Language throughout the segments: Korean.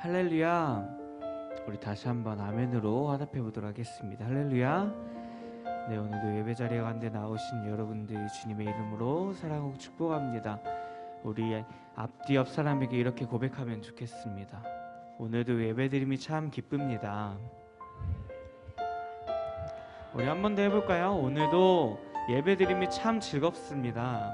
할렐루야. 우리 다시 한번 아멘으로 화답해 보도록 하겠습니다. 할렐루야. 네, 오늘도 예배 자리에 가운데 나오신 여러분들 주님의 이름으로 사랑하고 축복합니다. 우리 앞뒤 옆 사람에게 이렇게 고백하면 좋겠습니다. 오늘도 예배드림이 참 기쁩니다. 우리 한 번 더 해볼까요? 오늘도 예배드림이 참 즐겁습니다.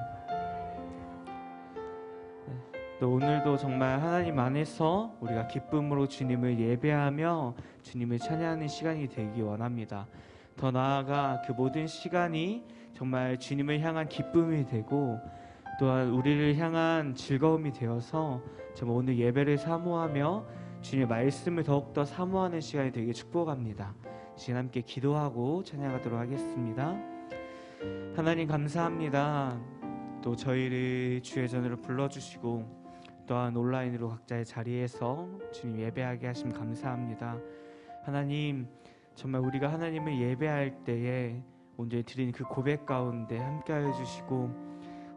또 오늘도 정말 하나님 안에서 우리가 기쁨으로 주님을 예배하며 주님을 찬양하는 시간이 되기 원합니다. 더 나아가 그 모든 시간이 정말 주님을 향한 기쁨이 되고 또한 우리를 향한 즐거움이 되어서 정말 오늘 예배를 사모하며 주님의 말씀을 더욱더 사모하는 시간이 되게 축복합니다. 지금 함께 기도하고 찬양하도록 하겠습니다. 하나님 감사합니다. 또 저희를 주의 전으로 불러주시고 또한 온라인으로 각자의 자리에서 주님 예배하게 하심 감사합니다. 하나님, 정말 우리가 하나님을 예배할 때에 온전히 드린 그 고백 가운데 함께하여 주시고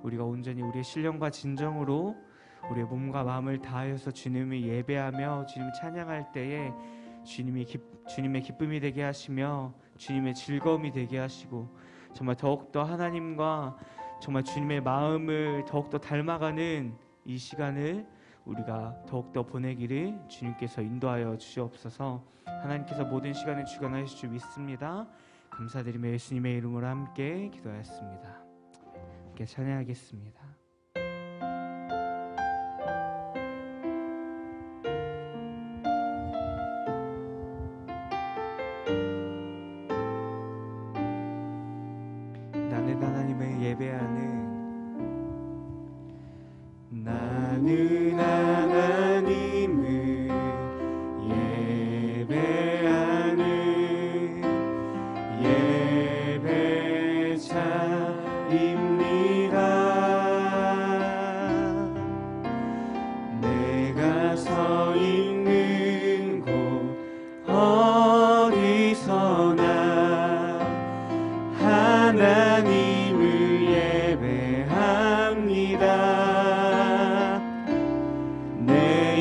우리가 온전히 우리의 신령과 진정으로 우리의 몸과 마음을 다하여서 주님을 예배하며 주님을 찬양할 때에 주님의 기쁨이 되게 하시며 주님의 즐거움이 되게 하시고 정말 더욱더 하나님과 정말 주님의 마음을 더욱더 닮아가는 이 시간을 우리가 더욱더 보내기를 주님께서 인도하여 주시옵소서. 하나님께서 모든 시간을 주관하실 줄 믿습니다. 감사드리며 예수님의 이름으로 함께 기도하였습니다. 함께 찬양하겠습니다. 나는 하나님을 예배하는 나는 하나님을 예배하는 예배자입니다. 내가 서 있는 곳 어디서나 하나님을 예배합니다.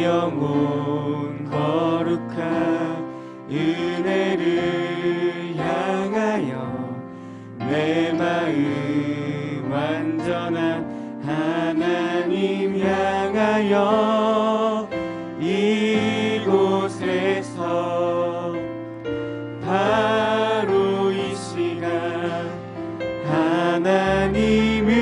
영혼 거룩한 은혜를 향하여 내 마음 완전한 하나님 향하여 이곳에서 바로 이 시간 하나님을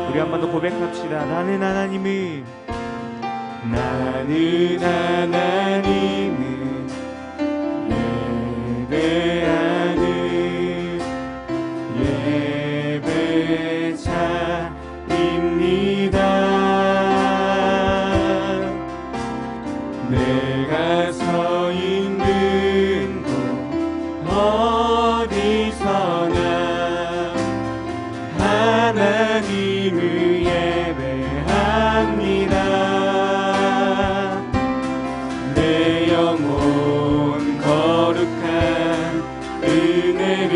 우리 한 번 더 고백합시다. 나는 하나님을 예배하는 예배자입니다. 내가 서 있는 곳 어디서나 하나님을 예배합니다. 내 영혼 거룩한 은혜를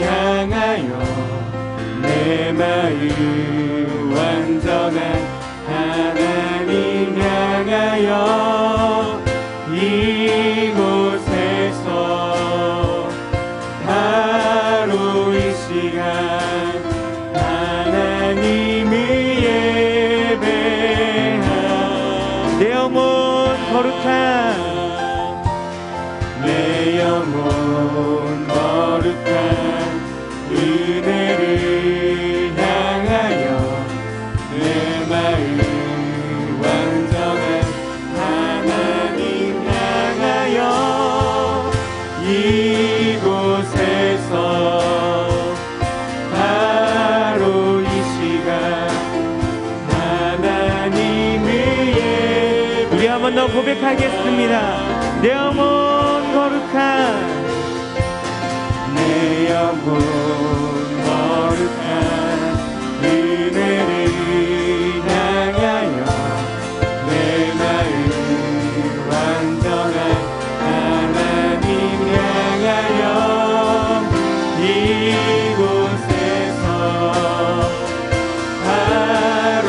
향하여 내 마음 완전한 하나님 향하여 이곳에서 바로 이 시간 내 영혼 거룩한 은혜를 향하여 내 마음 완전한 하나님 향하여 이곳에서 바로 이 시간 우리 한 번 더 고백하겠습니다. 내 영혼 거룩한 은혜를 향하여 내 마음 완전한 하나님 향하여 이곳에서 바로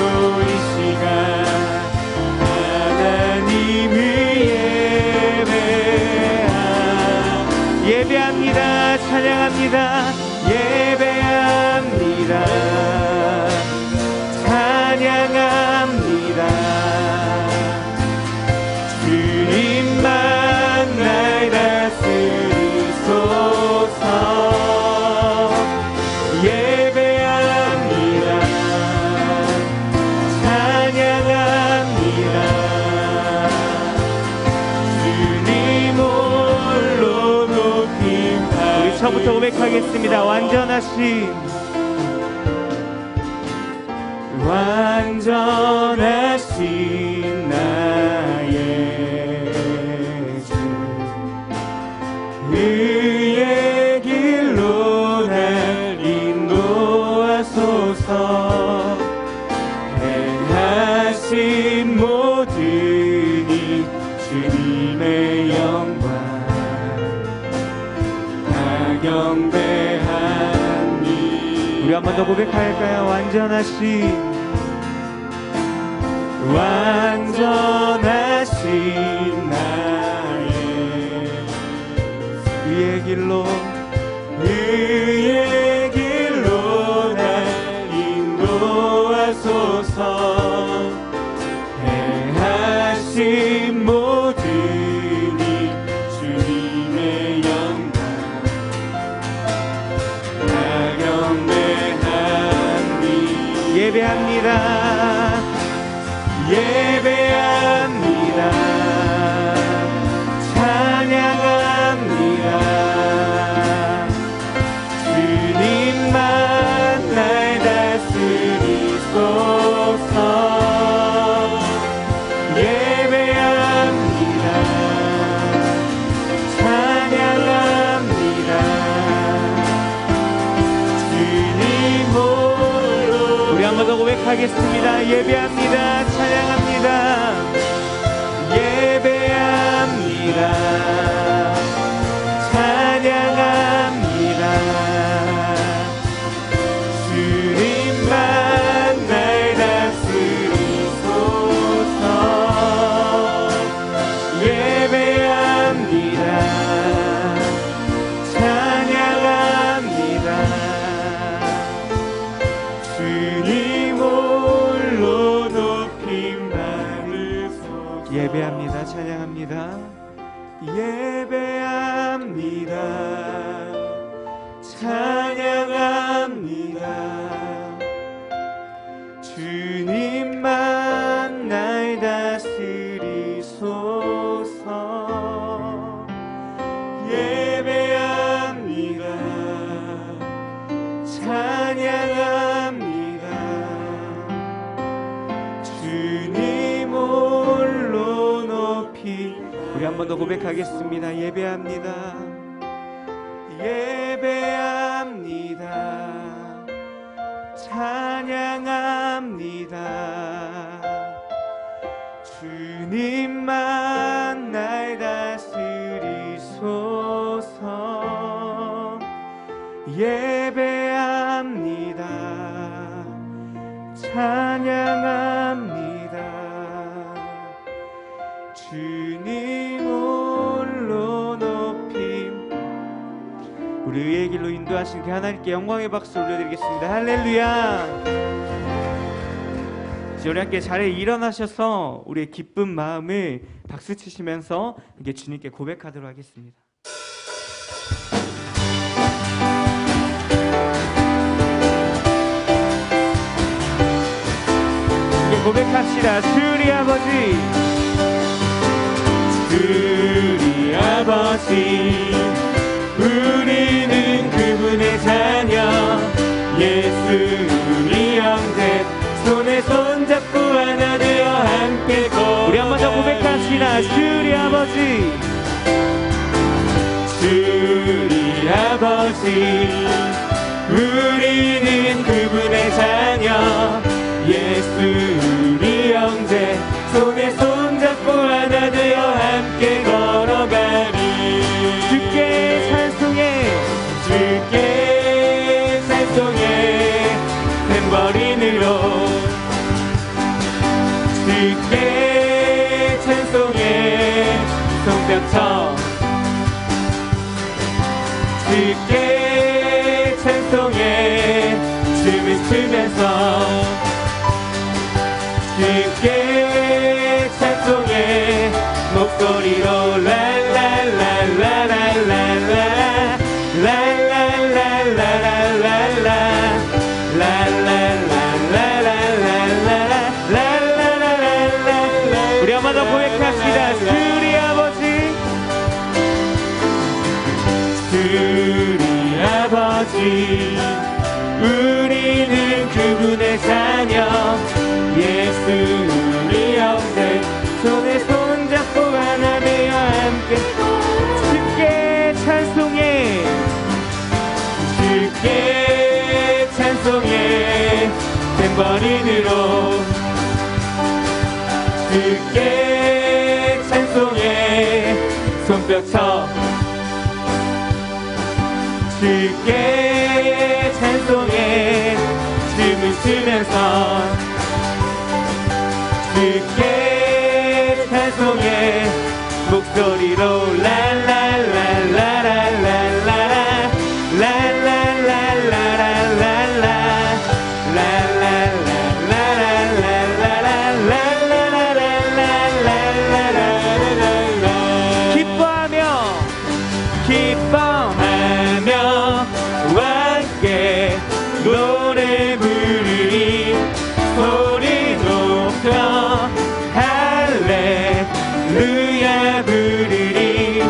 한번 더 고백하겠습니다. 완전하신 나의 주, 그의 길로 날 인도하소서. 행하신 모든 일 주님의 영광 다 경배하니. 우리 한 번 더 고백할까요? 완전하신 나의 의의 길로 날 인도하소서. 행하신 모든 일 주님의 영광 다 경배하니. 예배합니다. 찬양합니다. 주님만 날 다스리소서. 예배합니다. 찬양합니다. 주님 홀로. 우리 한 번 더 고백하겠습니다. 예배합니다. 찬양합니다. 예배합니다. 찬양합니다. 주님만 날 다스리소서. 예배합니다. 찬양합니다. 주님 홀로 높임 받으소서. 예배합니다. 찬양합니다. 예배합니다. 찬양합니다. 주님만 날 다스리소서. 예배합니다. 찬양합니다. 주님 홀로 높이. 우리 한 번 더 고백하겠습니다. 예배합니다. 예배합니다. 찬양합니다. 주님만 날 다스리소서. 예배합니다. 찬양합니다. 주님 홀로 높임. 우리 의의 길로 인도하신 그 하나님께 영광의 박수 올려드리겠습니다. 할렐루야. 우리 함께 자리에 일어나셔서 우리의 기쁜 마음을 박수 치시면서 이게 주님께 고백하도록 하겠습니다. 이제 고백합시다. 주리 아버지, 주리 아버지, 우리는 그분의 자녀, 예수 우리 형제, 손에 손잡고 하나 되어 함께 걸어가리. 우리 한 번 더 고백합시다. 주리 아버지, 주리 아버지, 우리는 그분의 자녀, 예수 우리 형제, 손에 손잡고 하나 되어 함께 걸어가리. 주께 찬송해, 주께 찬송해, 탬버린으로 주께 찬송해, 손뼉쳐 주께 찬송해, 춤을 추면서 주께 찬송해, 목소리로 랄랄랄랄랄랄라 랄랄랄랄랄라 랄랄랄랄라 주의 자녀 예수 우리 형제 손에 손잡고 하나 되어 함께 주께 찬송해 주께 찬송해 탬버린으로 주께 찬송해 손뼉 쳐 주께 찬송해 춤을 추면서 주께 찬송해 목소리로 랄랄랄랄랄랄라 기뻐하며 함께 노래 부르리 소리 높여 할렐루야 부르리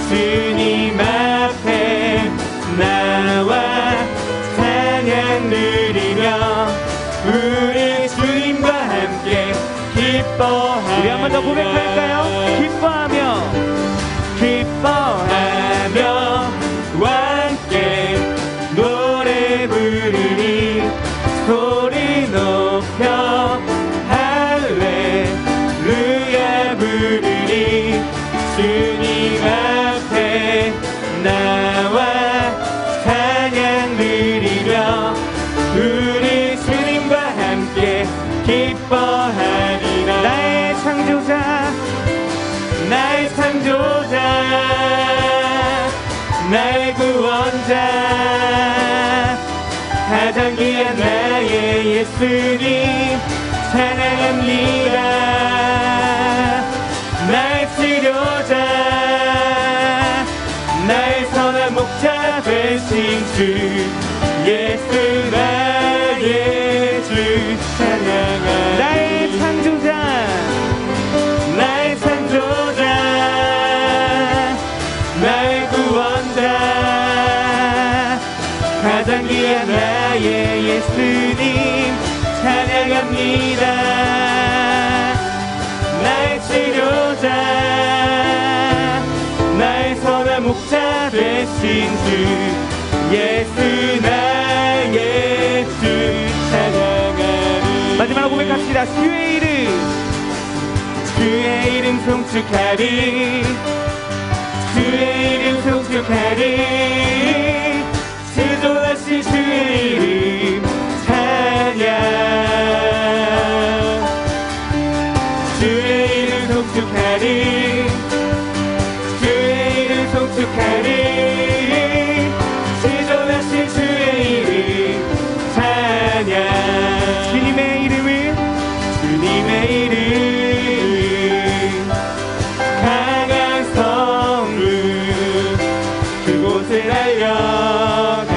주님 앞에 나와 찬양 누리며 우리 주님과 함께 기뻐하며 우리 한 번 더 고백할까요? 기뻐하며 함께 노래 부르리 소리 높여 할렐루야 부르리 주님 앞에 나와 찬양 드리며 우리 주님과 함께 기뻐하리라 나의 창조자 나의 구원자 가장 귀한 나의 예수님 찬양합니다 나의 치료자 나의 선한 목자 되신 주 예수 나의 주 찬양합니다 나의 창조자 나의 구원자 가장 귀한 나의 예수님 찬양합니다 나의 치료자 나의 선한 목자 되신 주 예수 나의 주 찬양하리 마지막으로 고백합시다 주의 이름 송축하리 주의 이름 송축하리 지존하신 주의 이름 찬양 주의 이름 송축하리 주의 이름 송축하리 지존하신 주의 이름 찬양 주님의 이름 강한 성루 그곳에 달려간 자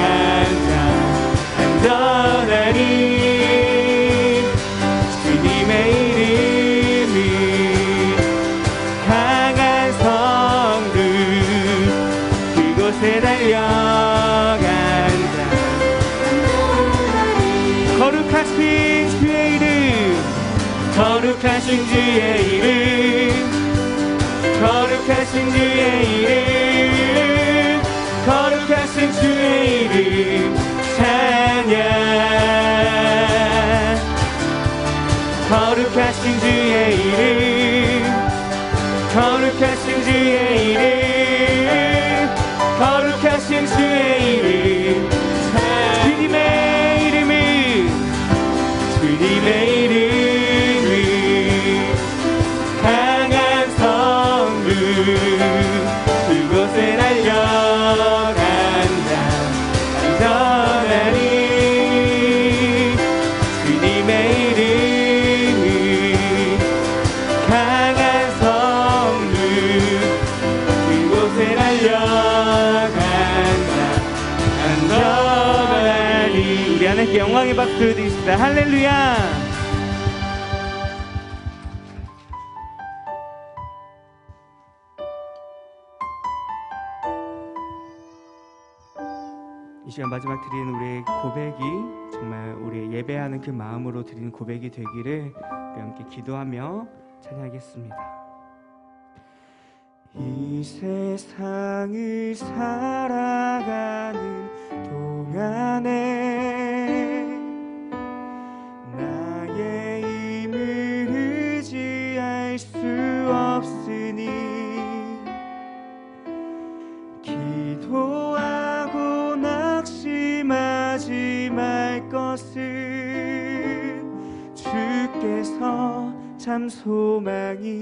안전하니 주님의 이름이 강한 성루 그곳에 달려간 자 거룩하신 주의 이름 거룩하신 주의 이름 거룩하신 주의 이름 거룩하신 주의 이름 찬양 거룩하신 주의 이름 거룩하신 주의 이름 거룩하신 주의 이름 주님의 이름은 강한 성루 그곳에 달려간다 안전하니 주님의 이름이 강한 성루 그곳에 달려간다 안전하니 우리 하나님께 영광의 박수 드리겠습니다 할렐루야 이 시간 마지막 드리는 우리의 고백이 정말 우리 예배하는 그 마음으로 드리는 고백이 되기를 우리 함께 기도하며 찬양하겠습니다. 이 세상을 살아가는 동안에 나의 힘을 의지할 수 없으니 기도하고 낙심하지 말 것을 주께서 참 소망이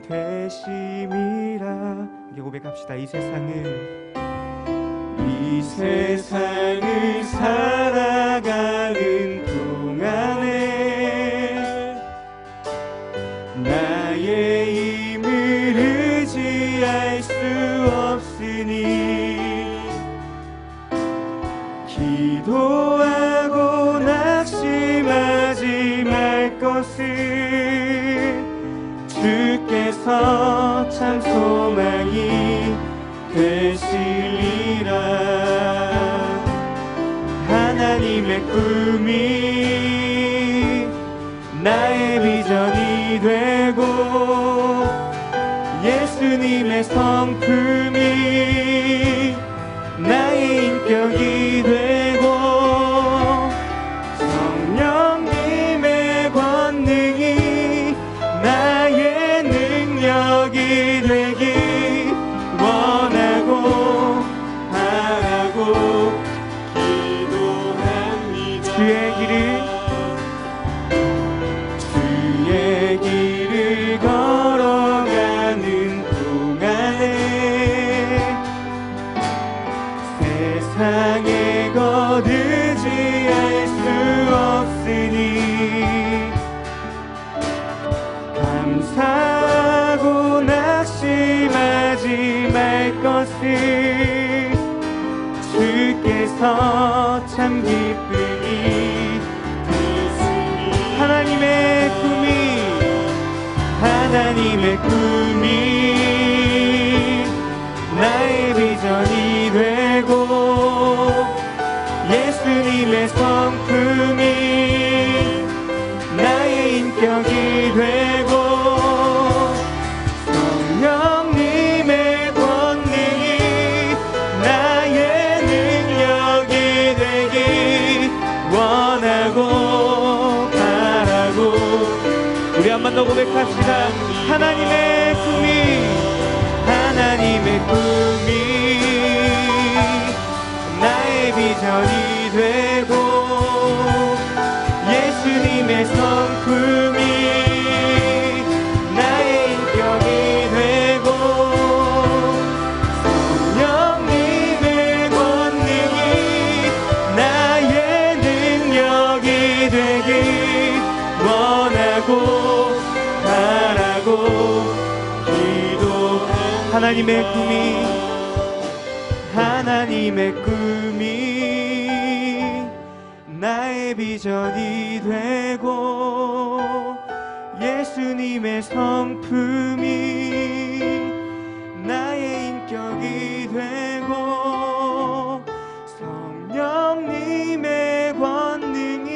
되심이라. 이제 고백합시다. 이 세상을 살아가는 동안에 나의 힘을 의지할 수 없으니 기도하고 낙심하지 말 것을 주께서 참 소망이 되시리라. 하나님의 꿈이 나의 비전이 되고 예수님의 성품이 나의 인격이 되고 성령님의 권능이 나의 능력이 되기 원하고 바라고 기도합니다. 주의 길을 걸어가는 동안에 세상에 거두지할 수 없으니 감사하고 낙심하지 말 것을 주께서 참 기쁨이 되시니 하나님의 꿈이 나의 비전이 되고 예수님의 성품이 나의 인격이 되고 성령님의 권능이 나의 능력이 되기 원하고 바라고. 우리 한 번 더 고백합시다. 하나님의 꿈이 나의 비전이 되고 예수님의 성품이 나의 인격이 되고 성령님의 권능이 나의 능력이 되기 원하고 바라고 기도합니다. 하나님의 꿈이 나의 비전이 되고 예수님의 성품이 나의 인격이 되고 성령님의 권능이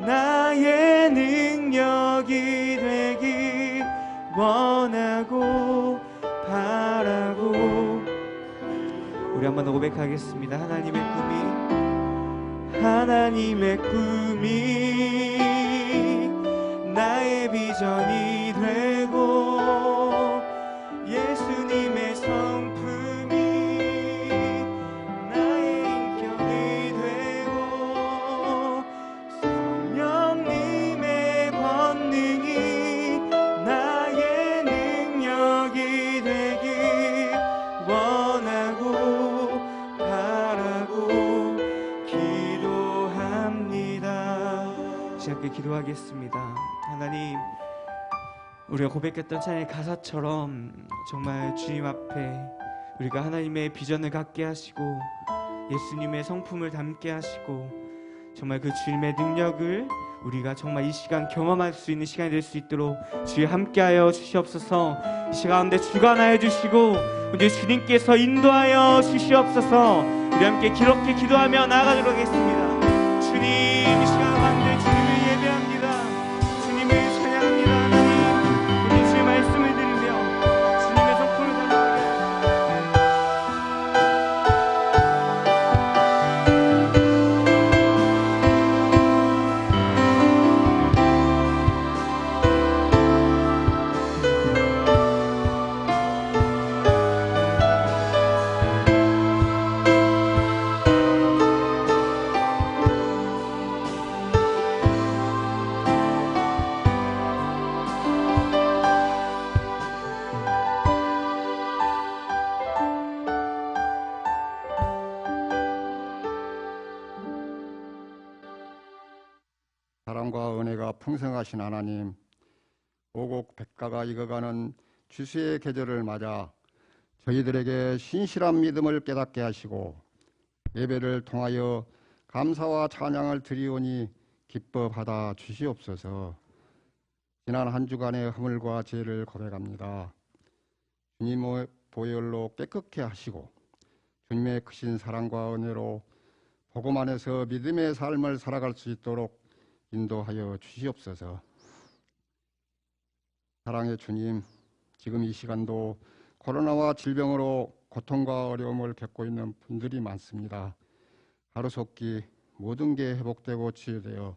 나의 능력이 되기 원하고 바라고. 우리 한 번 더 고백하겠습니다. 하나님의 꿈이 나의 비전이 되고 예수님의 성품이 나의 인격이 되고 성령님의 권능이 나의 능력이 되기 원하고 바라고 기도합니다. 함께 기도하겠습니다. 하나님, 우리가 고백했던 찬양의 가사처럼 정말 주님 앞에 우리가 하나님의 비전을 갖게 하시고 예수님의 성품을 담게 하시고 정말 그 주님의 능력을 우리가 정말 이 시간 경험할 수 있는 시간이 될 수 있도록 주여 함께하여 주시옵소서. 이 시간 가운데 주관하여 주시고 우리 주님께서 인도하여 주시옵소서. 우리 함께 기롭게 기도하며 나아가도록 하겠습니다. 하나님, 이 시간 가운데 주님을 예배합니다. 주님을 찬양합니다. 하나님, 우리 주의 말씀을 들으며 주님의 성품을 담아가게 사랑과 은혜가 풍성하신 하나님, 오곡 백가가 익어가는 추수의 계절을 맞아 저희들에게 신실한 믿음을 깨닫게 하시고 예배를 통하여 감사와 찬양을 드리오니 기뻐 받아 주시옵소서. 지난 한 주간의 허물과 죄를 고백합니다. 주님의 보혈로 깨끗게 하시고 주님의 크신 사랑과 은혜로 복음 안에서 믿음의 삶을 살아갈 수 있도록 인도하여 주시옵소서. 사랑의 주님, 지금 이 시간도 코로나와 질병으로 고통과 어려움을 겪고 있는 분들이 많습니다. 하루속히 모든 게 회복되고 치유되어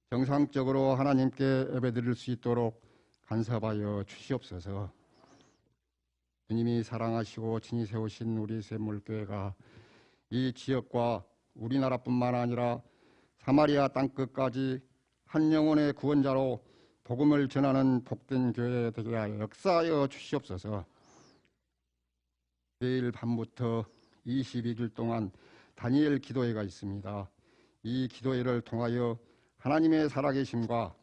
정상적으로 하나님께 예배드릴 수 있도록 간섭하여 주시옵소서. 주님이 사랑하시고 친히 세우신 우리 샘물교회가 이 지역과 우리나라뿐만 아니라 사마리아 땅끝까지 한 영혼의 구원자로 복음을 전하는 복된 교회 되게 하여 역사하여 주시옵소서. 내일 밤부터 22일 동안 다니엘 기도회가 있습니다. 이 기도회를 통하여 하나님의 살아계심과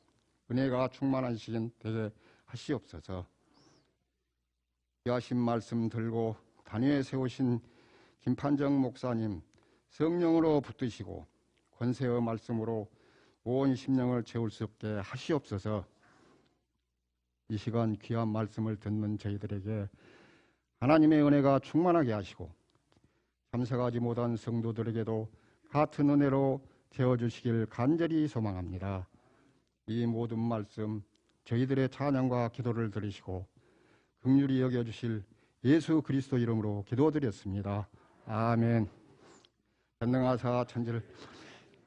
은혜가 충만한 시간 되게 하시옵소서. 귀하신 말씀 들고 단위에 세우신 김판정 목사님 성령으로 붙드시고 권세의 말씀으로 온 심령을 채울 수 없게 하시옵소서. 이 시간 귀한 말씀을 듣는 저희들에게 하나님의 은혜가 충만하게 하시고 참석하지 못한 성도들에게도 같은 은혜로 채워주시길 간절히 소망합니다. 이 모든 말씀 저희들의 찬양과 기도를 들으시고 긍휼히 여겨주실 예수 그리스도 이름으로 기도드렸습니다. 아멘. 전능하사 천지를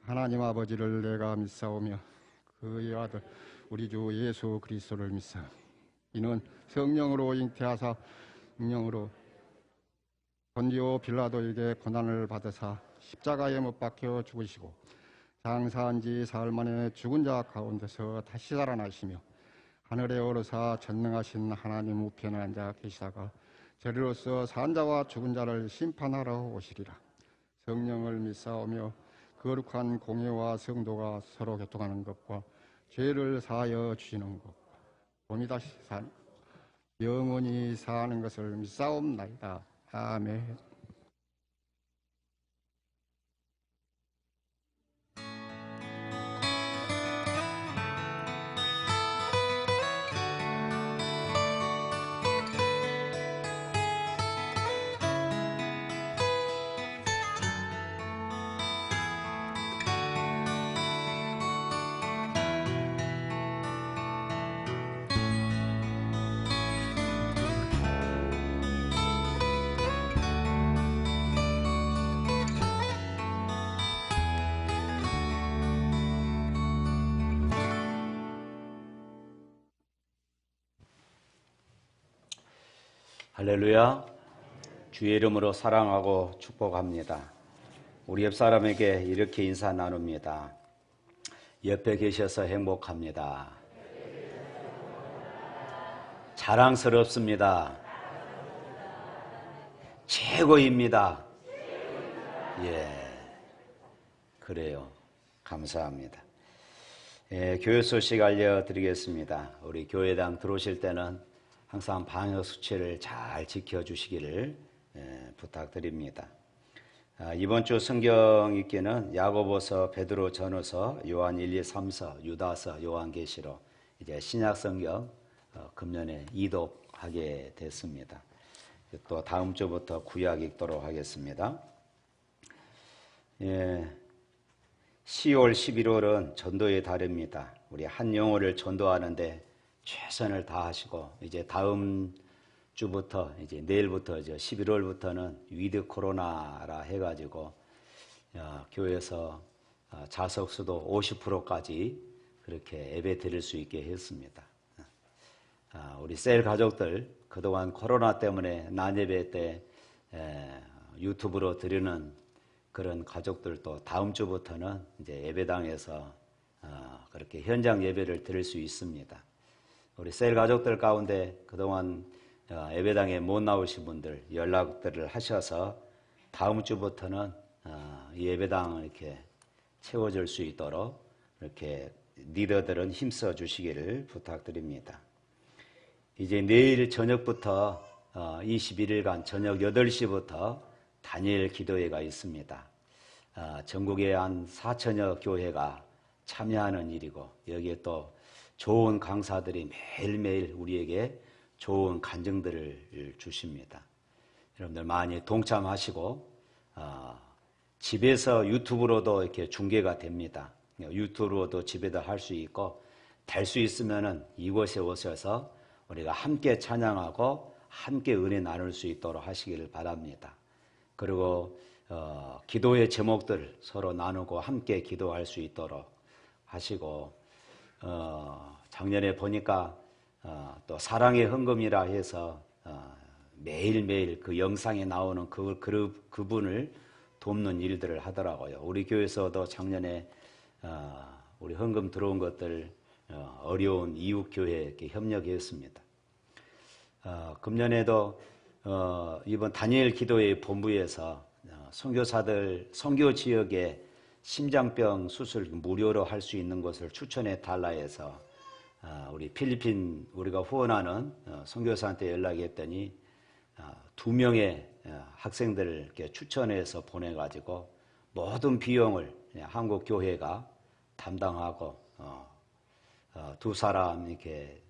하나님 아버지를 내가 믿사오며 그의 아들 우리 주 예수 그리스도를 믿사오니 이는 성령으로 잉태하사 성령으로 본디오 빌라도에게 고난을 받으사 십자가에 못 박혀 죽으시고 장사한 지 사흘 만에 죽은 자 가운데서 다시 살아나시며 하늘에 오르사 전능하신 하나님 우편에 앉아 계시다가 저리로서 산 자와 죽은 자를 심판하러 오시리라. 성령을 믿사오며 거룩한 공예와 성도가 서로 교통하는 것과 죄를 사하여 주시는 것 몸이 다시 영원히 사는 것을 믿사옵나이다. 아멘. 할렐루야. 주의 이름으로 사랑하고 축복합니다. 우리 옆 사람에게 이렇게 인사 나눕니다. 옆에 계셔서 행복합니다. 자랑스럽습니다. 최고입니다. 예, 그래요. 감사합니다. 교회 소식 알려드리겠습니다. 우리 교회당 들어오실 때는 항상 방역 수칙을 잘 지켜주시기를 부탁드립니다. 이번 주 성경 읽기는 야고보서, 베드로 전후서, 요한 1, 2, 3서, 유다서, 요한계시록 이제 신약 성경 금년에 이독하게 됐습니다. 또 다음 주부터 구약 읽도록 하겠습니다. 10월, 11월은 전도의 달입니다. 우리 한 영혼을 전도하는데 최선을 다하시고 이제 다음 주부터 이제 내일부터 이제 11월부터는 위드 코로나라 해가지고 교회에서 좌석 수도 50%까지 그렇게 예배 드릴 수 있게 했습니다. 우리 셀 가족들 그동안 코로나 때문에 낮 예배 때 유튜브로 드리는 그런 가족들도 다음 주부터는 이제 예배당에서 그렇게 현장 예배를 드릴 수 있습니다. 우리 셀 가족들 가운데 그동안 예배당에 못 나오신 분들 연락들을 하셔서 다음 주부터는 이 예배당을 이렇게 채워줄 수 있도록 이렇게 리더들은 힘써 주시기를 부탁드립니다. 이제 내일 저녁부터 21일간 저녁 8시부터 다니엘 기도회가 있습니다. 전국에 한 4천여 교회가 참여하는 일이고 여기에 또 좋은 강사들이 매일매일 우리에게 좋은 간증들을 주십니다. 여러분들 많이 동참하시고 집에서 유튜브로도 이렇게 중계가 됩니다. 유튜브로도 집에도 할 수 있고 될 수 있으면은 이곳에 오셔서 우리가 함께 찬양하고 함께 은혜 나눌 수 있도록 하시기를 바랍니다. 그리고 기도의 제목들 서로 나누고 함께 기도할 수 있도록 하시고 작년에 보니까 또 사랑의 헌금이라 해서 매일매일 그 영상에 나오는 그분을 돕는 일들을 하더라고요. 우리 교회에서도 작년에 우리 헌금 들어온 것들 어려운 이웃교회에 이렇게 협력했습니다. 금년에도 이번 다니엘 기도회 본부에서 선교사들 선교 지역에 심장병 수술 무료로 할 수 있는 것을 추천해 달라 해서 우리 필리핀 우리가 후원하는 선교사한테 연락했더니 2명의 학생들을 이렇게 추천해서 보내가지고 모든 비용을 한국 교회가 담당하고 두 사람 이렇게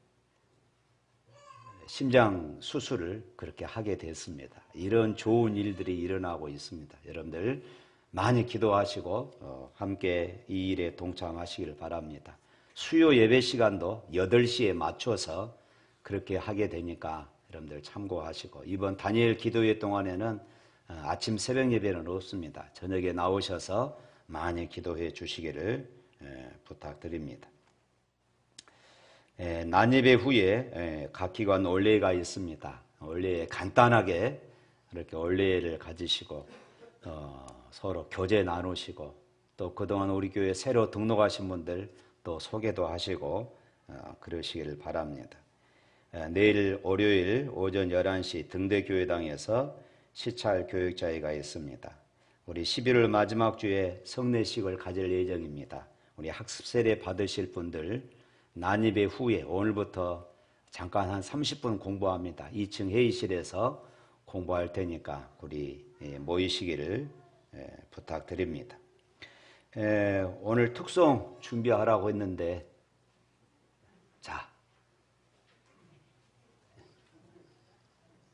심장 수술을 그렇게 하게 됐습니다. 이런 좋은 일들이 일어나고 있습니다. 여러분들 많이 기도하시고 함께 이 일에 동참하시기를 바랍니다. 수요 예배 시간도 8시에 맞춰서 그렇게 하게 되니까 여러분들 참고하시고 이번 다니엘 기도회 동안에는 아침 새벽 예배는 없습니다. 저녁에 나오셔서 많이 기도해 주시기를 부탁드립니다. 난예배 후에 각 기관 올레가 있습니다. 올레에 간단하게 이렇게 올레를 가지시고 서로 교제 나누시고 또 그동안 우리 교회 새로 등록하신 분들 또 소개도 하시고 그러시기를 바랍니다. 내일 월요일 오전 11시 등대교회당에서 시찰 교육자회가 있습니다. 우리 11월 마지막 주에 성례식을 가질 예정입니다. 우리 학습 세례 받으실 분들 난입의 후에 오늘부터 잠깐 한 30분 공부합니다. 2층 회의실에서 공부할 테니까 우리 모이시기를 부탁드립니다. 오늘 특송 준비하라고 했는데 자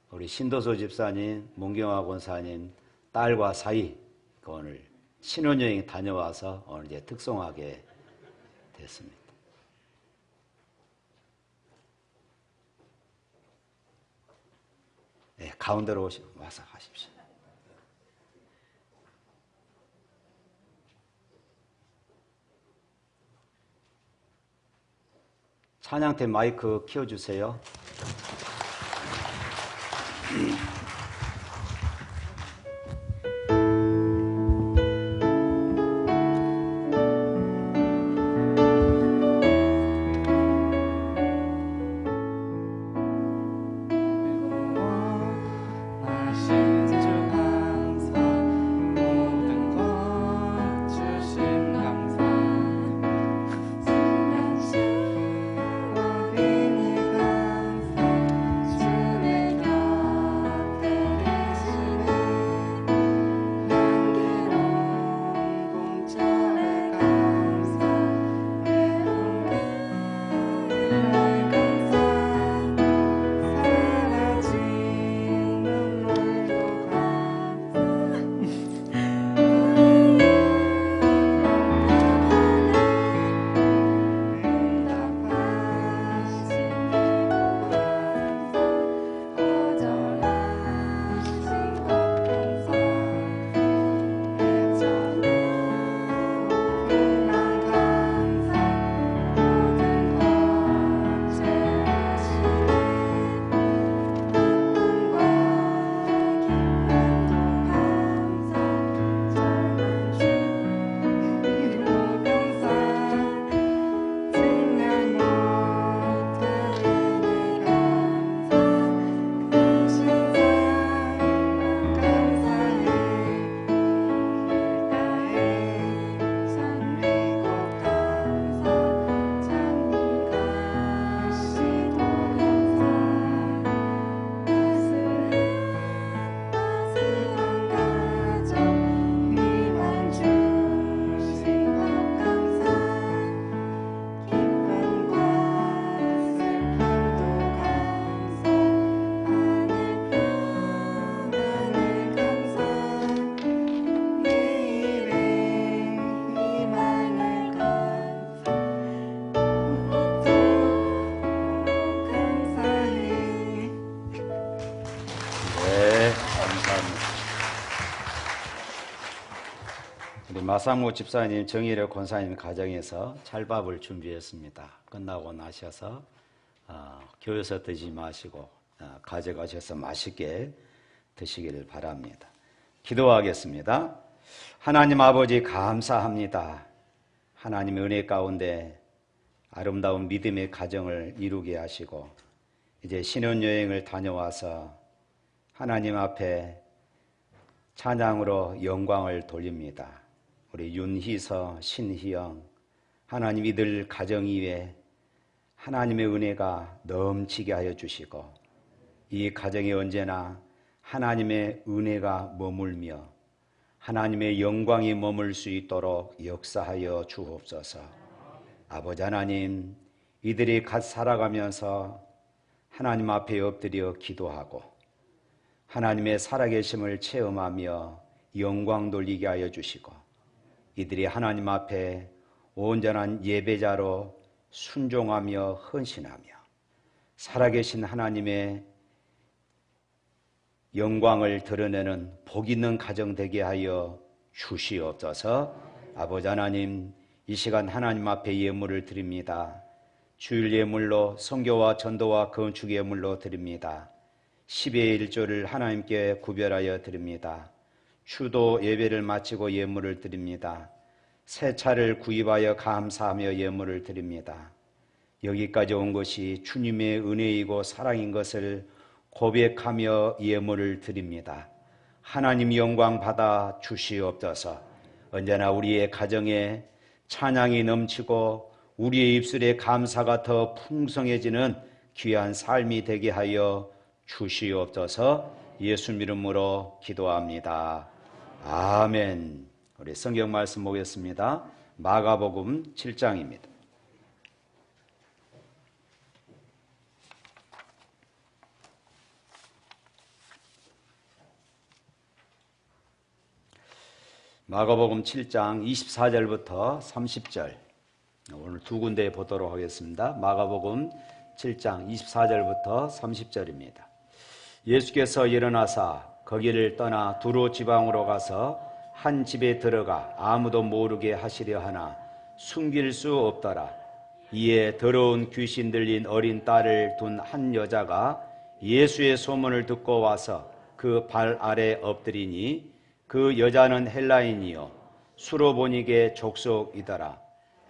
우리 신도소 집사님, 문경화 권사님 딸과 사이 오늘 신혼여행 다녀와서 오늘 이제 특송하게 됐습니다. 네, 가운데로 와서 하십시오. 찬양팀 마이크 켜주세요. 마상무 집사님, 정일의 권사님 가정에서 찰밥을 준비했습니다. 끝나고 나셔서 교회에서 드시지 마시고 가져가셔서 맛있게 드시기를 바랍니다. 기도하겠습니다. 하나님 아버지 감사합니다. 하나님의 은혜 가운데 아름다운 믿음의 가정을 이루게 하시고 이제 신혼여행을 다녀와서 하나님 앞에 찬양으로 영광을 돌립니다. 우리 윤희서, 신희영, 하나님 이들 가정 위에 하나님의 은혜가 넘치게 하여 주시고 이 가정에 언제나 하나님의 은혜가 머물며 하나님의 영광이 머물 수 있도록 역사하여 주옵소서. 아버지 하나님, 이들이 갓 살아가면서 하나님 앞에 엎드려 기도하고 하나님의 살아계심을 체험하며 영광 돌리게 하여 주시고 이들이 하나님 앞에 온전한 예배자로 순종하며 헌신하며 살아계신 하나님의 영광을 드러내는 복 있는 가정 되게 하여 주시옵소서. 아버지 하나님, 이 시간 하나님 앞에 예물을 드립니다. 주일 예물로 선교와 전도와 건축 예물로 드립니다. 10의 1조를 하나님께 구별하여 드립니다. 추도 예배를 마치고 예물을 드립니다. 새 차를 구입하여 감사하며 예물을 드립니다. 여기까지 온 것이 주님의 은혜이고 사랑인 것을 고백하며 예물을 드립니다. 하나님 영광 받아 주시옵소서. 언제나 우리의 가정에 찬양이 넘치고 우리의 입술에 감사가 더 풍성해지는 귀한 삶이 되게 하여 주시옵소서. 예수 이름으로 기도합니다. 아멘. 우리 성경 말씀 보겠습니다. 마가복음 7장입니다. 마가복음 7장 24절부터 30절 오늘 두 군데 보도록 하겠습니다. 마가복음 7장 24절부터 30절입니다. 예수께서 일어나사 거기를 떠나 두로 지방으로 가서 한 집에 들어가 아무도 모르게 하시려 하나 숨길 수 없더라. 이에 더러운 귀신 들린 어린 딸을 둔 한 여자가 예수의 소문을 듣고 와서 그 발 아래 엎드리니 그 여자는 헬라인이요 수로보니게 족속이더라.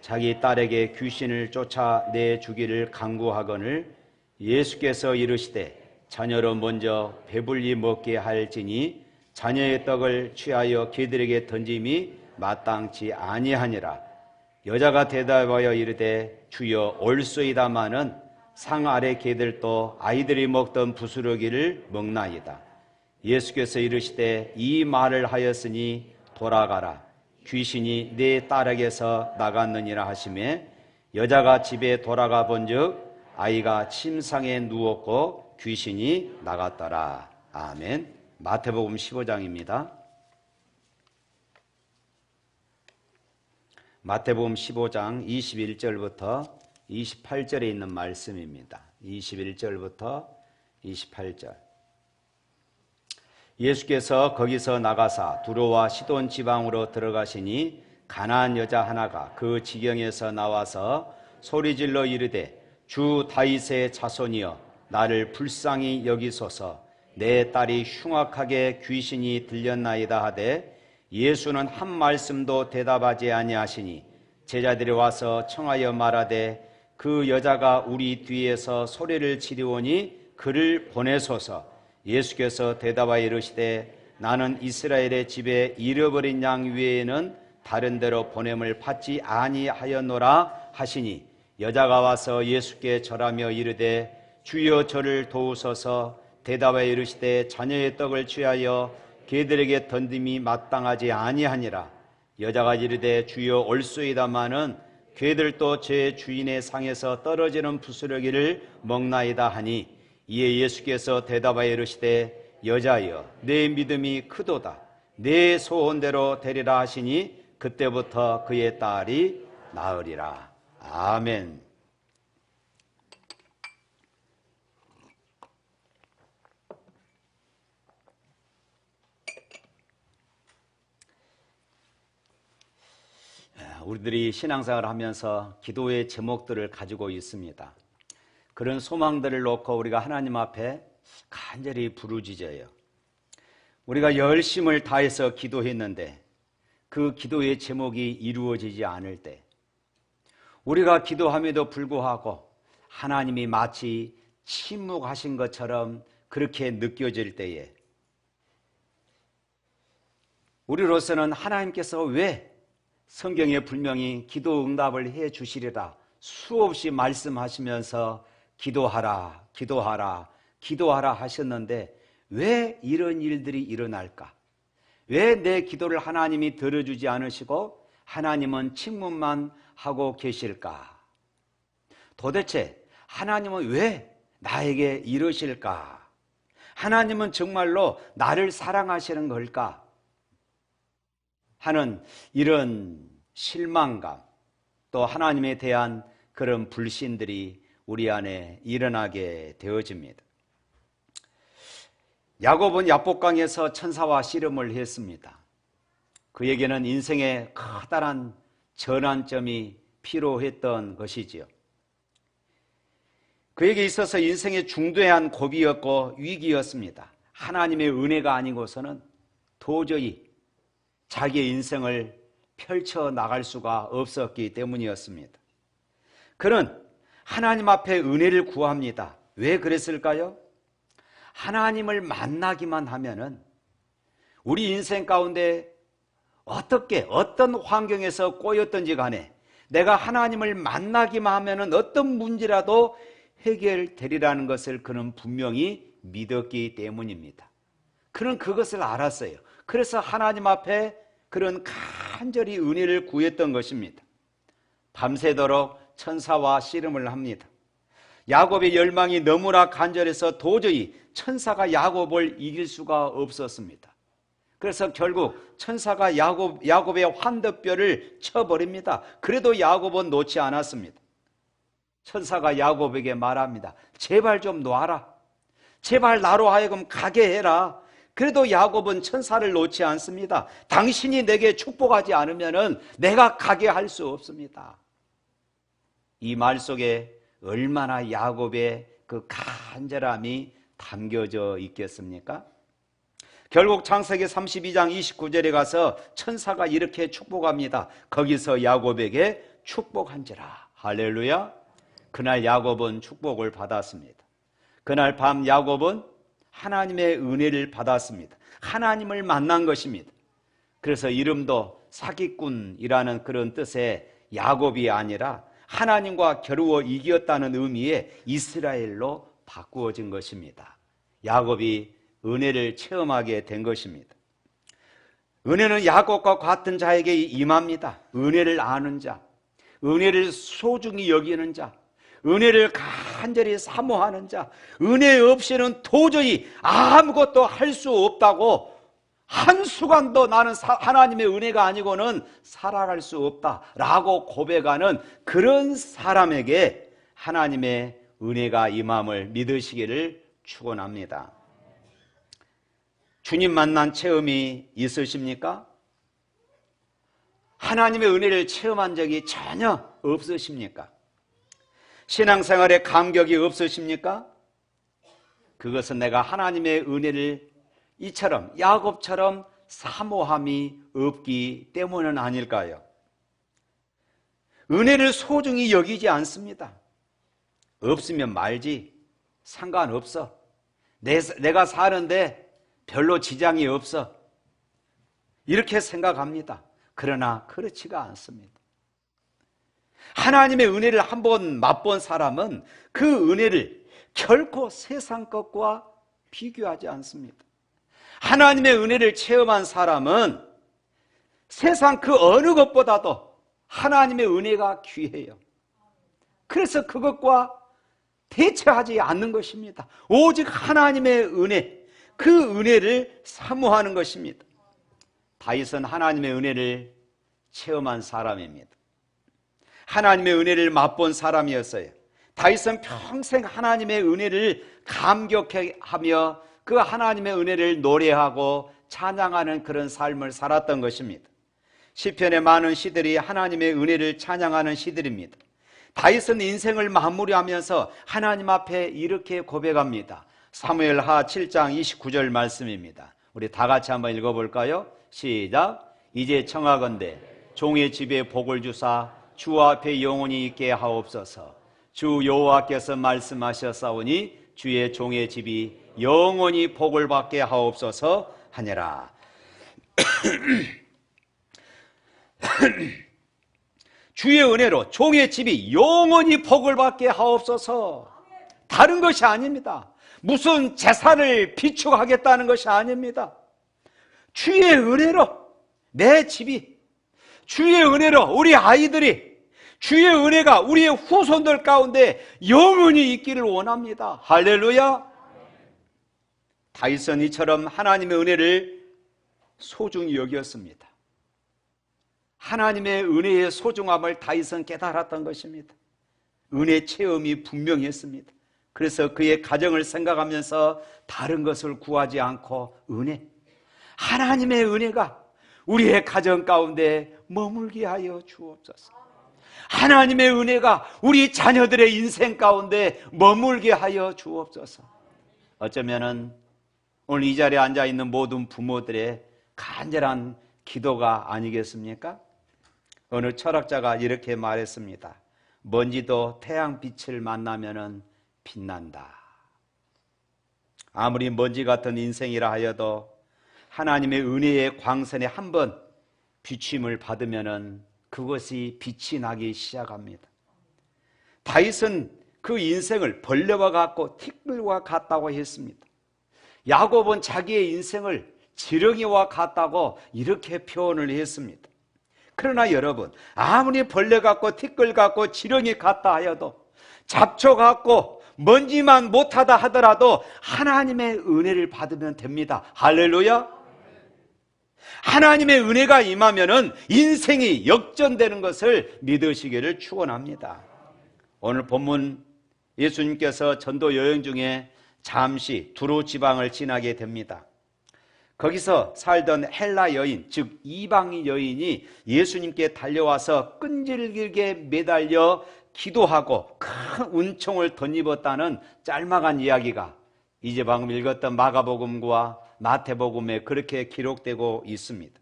자기 딸에게 귀신을 쫓아내 주기를 간구하거늘 예수께서 이르시되 자녀로 먼저 배불리 먹게 할지니 자녀의 떡을 취하여 개들에게 던짐이 마땅치 아니하니라. 여자가 대답하여 이르되 주여 옳소이다마는 상 아래 개들도 아이들이 먹던 부스러기를 먹나이다. 예수께서 이르시되 이 말을 하였으니 돌아가라. 귀신이 네 딸에게서 나갔느니라 하시매 여자가 집에 돌아가 본즉 아이가 침상에 누웠고 귀신이 나갔더라. 아멘. 마태복음 15장입니다. 마태복음 15장 21절부터 28절에 있는 말씀입니다. 21절부터 28절. 예수께서 거기서 나가사 두로와 시돈 지방으로 들어가시니 가나안 여자 하나가 그 지경에서 나와서 소리질러 이르되 주 다윗의 자손이여 나를 불쌍히 여기소서. 내 딸이 흉악하게 귀신이 들렸나이다 하되 예수는 한 말씀도 대답하지 아니하시니 제자들이 와서 청하여 말하되 그 여자가 우리 뒤에서 소리를 지르오니 그를 보내소서. 예수께서 대답하여 이르시되 나는 이스라엘의 집에 잃어버린 양 외에는 다른 데로 보냄을 받지 아니하였노라 하시니 여자가 와서 예수께 절하며 이르되 주여 저를 도우소서. 대답하여 이르시되 자녀의 떡을 취하여 개들에게 던짐이 마땅하지 아니하니라. 여자가 이르되 주여 옳소이다마는 개들도 제 주인의 상에서 떨어지는 부스러기를 먹나이다 하니 이에 예수께서 대답하여 이르시되 여자여 내 믿음이 크도다. 내 소원대로 되리라 하시니 그때부터 그의 딸이 나으리라. 아멘. 우리들이 신앙생활을 하면서 기도의 제목들을 가지고 있습니다. 그런 소망들을 놓고 우리가 하나님 앞에 간절히 부르짖어요. 우리가 열심을 다해서 기도했는데 그 기도의 제목이 이루어지지 않을 때, 우리가 기도함에도 불구하고 하나님이 마치 침묵하신 것처럼 그렇게 느껴질 때에 우리로서는 하나님께서 왜 성경에 분명히 기도 응답을 해 주시리라 수없이 말씀하시면서 기도하라, 기도하라, 기도하라 하셨는데 왜 이런 일들이 일어날까? 왜 내 기도를 하나님이 들어주지 않으시고 하나님은 침묵만 하고 계실까? 도대체 하나님은 왜 나에게 이러실까? 하나님은 정말로 나를 사랑하시는 걸까? 하는 이런 실망감, 또 하나님에 대한 그런 불신들이 우리 안에 일어나게 되어집니다. 야곱은 야복강에서 천사와 씨름을 했습니다. 그에게는 인생의 커다란 전환점이 필요했던 것이지요. 그에게 있어서 인생의 중대한 고비였고 위기였습니다. 하나님의 은혜가 아니고서는 도저히 자기의 인생을 펼쳐나갈 수가 없었기 때문이었습니다. 그는 하나님 앞에 은혜를 구합니다. 왜 그랬을까요? 하나님을 만나기만 하면은 우리 인생 가운데 어떤 환경에서 꼬였든지 간에 내가 하나님을 만나기만 하면은 어떤 문제라도 해결되리라는 것을 그는 분명히 믿었기 때문입니다. 그는 그것을 알았어요. 그래서 하나님 앞에 그런 간절히 은혜를 구했던 것입니다. 밤새도록 천사와 씨름을 합니다. 야곱의 열망이 너무나 간절해서 도저히 천사가 야곱을 이길 수가 없었습니다. 그래서 결국 천사가 야곱의 환덕뼈를 쳐버립니다. 그래도 야곱은 놓지 않았습니다. 천사가 야곱에게 말합니다. 제발 좀 놔라. 제발 나로 하여금 가게 해라. 그래도 야곱은 천사를 놓지 않습니다. 당신이 내게 축복하지 않으면 내가 가게 할 수 없습니다. 이 말 속에 얼마나 야곱의 그 간절함이 담겨져 있겠습니까? 결국 창세기 32장 29절에 가서 천사가 이렇게 축복합니다. 거기서 야곱에게 축복한지라. 할렐루야. 그날 야곱은 축복을 받았습니다. 그날 밤 야곱은 하나님의 은혜를 받았습니다. 하나님을 만난 것입니다. 그래서 이름도 사기꾼이라는 그런 뜻의 야곱이 아니라 하나님과 겨루어 이겼다는 의미의 이스라엘로 바꾸어진 것입니다. 야곱이 은혜를 체험하게 된 것입니다. 은혜는 야곱과 같은 자에게 임합니다. 은혜를 아는 자, 은혜를 소중히 여기는 자, 은혜를 간절히 사모하는 자, 은혜 없이는 도저히 아무것도 할 수 없다고, 한순간도 나는 하나님의 은혜가 아니고는 살아갈 수 없다라고 고백하는 그런 사람에게 하나님의 은혜가 임함을 믿으시기를 축원합니다. 주님 만난 체험이 있으십니까? 하나님의 은혜를 체험한 적이 전혀 없으십니까? 신앙생활에 감격이 없으십니까? 그것은 내가 하나님의 은혜를 이처럼 야곱처럼 사모함이 없기 때문은 아닐까요? 은혜를 소중히 여기지 않습니다. 없으면 말지, 상관없어. 내가 사는데 별로 지장이 없어. 이렇게 생각합니다. 그러나 그렇지가 않습니다. 하나님의 은혜를 한번 맛본 사람은 그 은혜를 결코 세상 것과 비교하지 않습니다. 하나님의 은혜를 체험한 사람은 세상 그 어느 것보다도 하나님의 은혜가 귀해요. 그래서 그것과 대체하지 않는 것입니다. 오직 하나님의 은혜, 그 은혜를 사모하는 것입니다. 다윗은 하나님의 은혜를 체험한 사람입니다. 하나님의 은혜를 맛본 사람이었어요. 다윗은 평생 하나님의 은혜를 감격하며 그 하나님의 은혜를 노래하고 찬양하는 그런 삶을 살았던 것입니다. 시편의 많은 시들이 하나님의 은혜를 찬양하는 시들입니다. 다윗은 인생을 마무리하면서 하나님 앞에 이렇게 고백합니다. 사무엘하 7장 29절 말씀입니다. 우리 다 같이 한번 읽어볼까요? 시작. 이제 청하건대 종의 집에 복을 주사 주 앞에 영원히 있게 하옵소서. 주 여호와께서 말씀하셨사오니 주의 종의 집이 영원히 복을 받게 하옵소서 하니라. 주의 은혜로 종의 집이 영원히 복을 받게 하옵소서. 다른 것이 아닙니다. 무슨 재산을 비축하겠다는 것이 아닙니다. 주의 은혜로 내 집이, 주의 은혜로 우리 아이들이, 주의 은혜가 우리의 후손들 가운데 영원히 있기를 원합니다. 할렐루야. 다윗은 이처럼 하나님의 은혜를 소중히 여겼습니다. 하나님의 은혜의 소중함을 다윗은 깨달았던 것입니다. 은혜 체험이 분명했습니다. 그래서 그의 가정을 생각하면서 다른 것을 구하지 않고 하나님의 은혜가 우리의 가정 가운데 머물게 하여 주옵소서. 하나님의 은혜가 우리 자녀들의 인생 가운데 머물게 하여 주옵소서. 어쩌면은 오늘 이 자리에 앉아있는 모든 부모들의 간절한 기도가 아니겠습니까? 어느 철학자가 이렇게 말했습니다. 먼지도 태양빛을 만나면은 빛난다. 아무리 먼지 같은 인생이라 하여도 하나님의 은혜의 광선에 한번 비침을 받으면은 그것이 빛이 나기 시작합니다. 다윗은 그 인생을 벌레와 같고 티끌과 같다고 했습니다. 야곱은 자기의 인생을 지렁이와 같다고 이렇게 표현을 했습니다. 그러나 여러분, 아무리 벌레 같고 티끌 같고 지렁이 같다 하여도, 잡초 같고 먼지만 못하다 하더라도 하나님의 은혜를 받으면 됩니다. 할렐루야. 하나님의 은혜가 임하면은 인생이 역전되는 것을 믿으시기를 축원합니다. 오늘 본문 예수님께서 전도 여행 중에 잠시 두로 지방을 지나게 됩니다. 거기서 살던 헬라 여인, 즉 이방인 여인이 예수님께 달려와서 끈질기게 매달려 기도하고 큰 은총을 덧입었다는 짤막한 이야기가 이제 방금 읽었던 마가복음과 마태복음에 그렇게 기록되고 있습니다.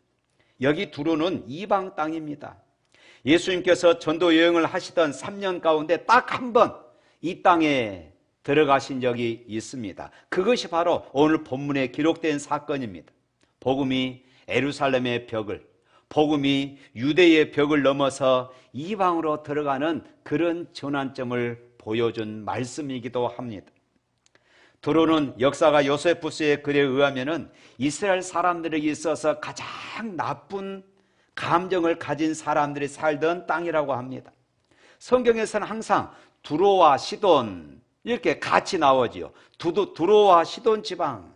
여기 두로는 이방 땅입니다. 예수님께서 전도 여행을 하시던 3년 가운데 딱 한 번 이 땅에 들어가신 적이 있습니다. 그것이 바로 오늘 본문에 기록된 사건입니다. 복음이 예루살렘의 벽을, 복음이 유대의 벽을 넘어서 이방으로 들어가는 그런 전환점을 보여준 말씀이기도 합니다. 두로는 역사가 요세푸스의 글에 의하면은 이스라엘 사람들에게 있어서 가장 나쁜 감정을 가진 사람들이 살던 땅이라고 합니다. 성경에서는 항상 두로와 시돈 이렇게 같이 나오지요. 두로와 시돈 지방.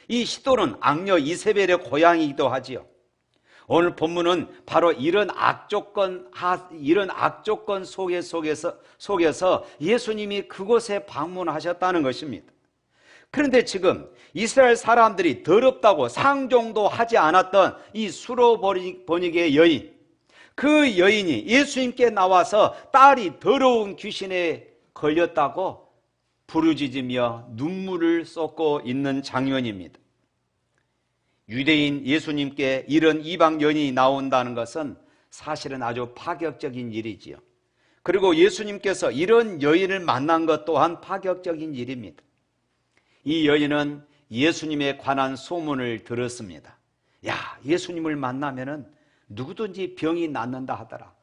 이 시돈은 악녀 이세벨의 고향이기도 하지요. 오늘 본문은 바로 이런 악조건 속에서 예수님이 그곳에 방문하셨다는 것입니다. 그런데 지금 이스라엘 사람들이 더럽다고 상종도 하지 않았던 이 수로보니게의 여인, 그 여인이 예수님께 나와서 딸이 더러운 귀신에 걸렸다고 부르짖으며 눈물을 쏟고 있는 장면입니다. 유대인 예수님께 이런 이방 여인이 나온다는 것은 사실은 아주 파격적인 일이지요. 그리고 예수님께서 이런 여인을 만난 것 또한 파격적인 일입니다. 이 여인은 예수님에 관한 소문을 들었습니다. 야, 예수님을 만나면은 누구든지 병이 낫는다 하더라.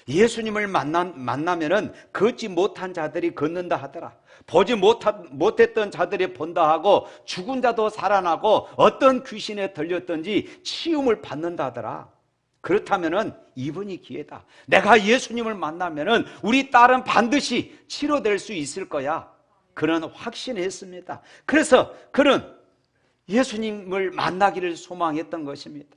예수님을 만나면은 걷지 못한 자들이 걷는다 하더라. 보지 못했던 자들이 본다 하고 죽은 자도 살아나고 어떤 귀신에 들렸든지 치움을 받는다 하더라. 그렇다면은 이분이 기회다. 내가 예수님을 만나면은 우리 딸은 반드시 치료될 수 있을 거야. 그는 확신했습니다. 그래서 그는 예수님을 만나기를 소망했던 것입니다.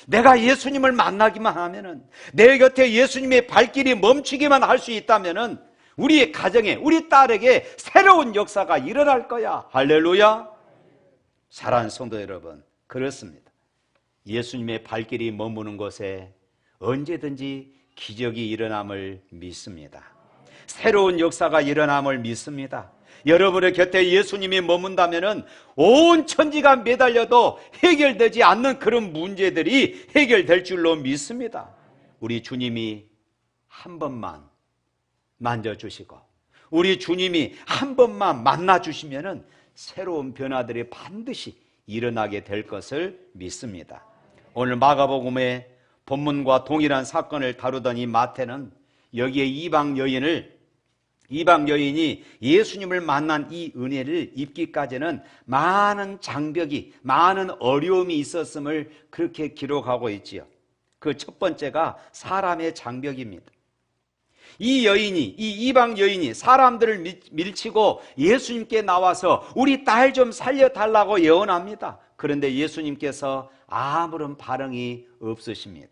내가 예수님을 만나기만 하면은, 내 곁에 예수님의 발길이 멈추기만 할 수 있다면은 우리의 가정에, 우리 딸에게 새로운 역사가 일어날 거야. 할렐루야. 사랑하는 성도 여러분, 그렇습니다. 예수님의 발길이 머무는 곳에 언제든지 기적이 일어남을 믿습니다. 새로운 역사가 일어남을 믿습니다. 여러분의 곁에 예수님이 머문다면 온 천지가 매달려도 해결되지 않는 그런 문제들이 해결될 줄로 믿습니다. 우리 주님이 한 번만 만져주시고 우리 주님이 한 번만 만나주시면 새로운 변화들이 반드시 일어나게 될 것을 믿습니다. 오늘 마가복음의 본문과 동일한 사건을 다루던 이 마태는 여기에 이방 여인이 예수님을 만난 이 은혜를 입기까지는 많은 장벽이, 많은 어려움이 있었음을 그렇게 기록하고 있지요. 그 첫 번째가 사람의 장벽입니다. 이 이방 여인이 사람들을 밀치고 예수님께 나와서 우리 딸 좀 살려달라고 예언합니다. 그런데 예수님께서 아무런 반응이 없으십니다.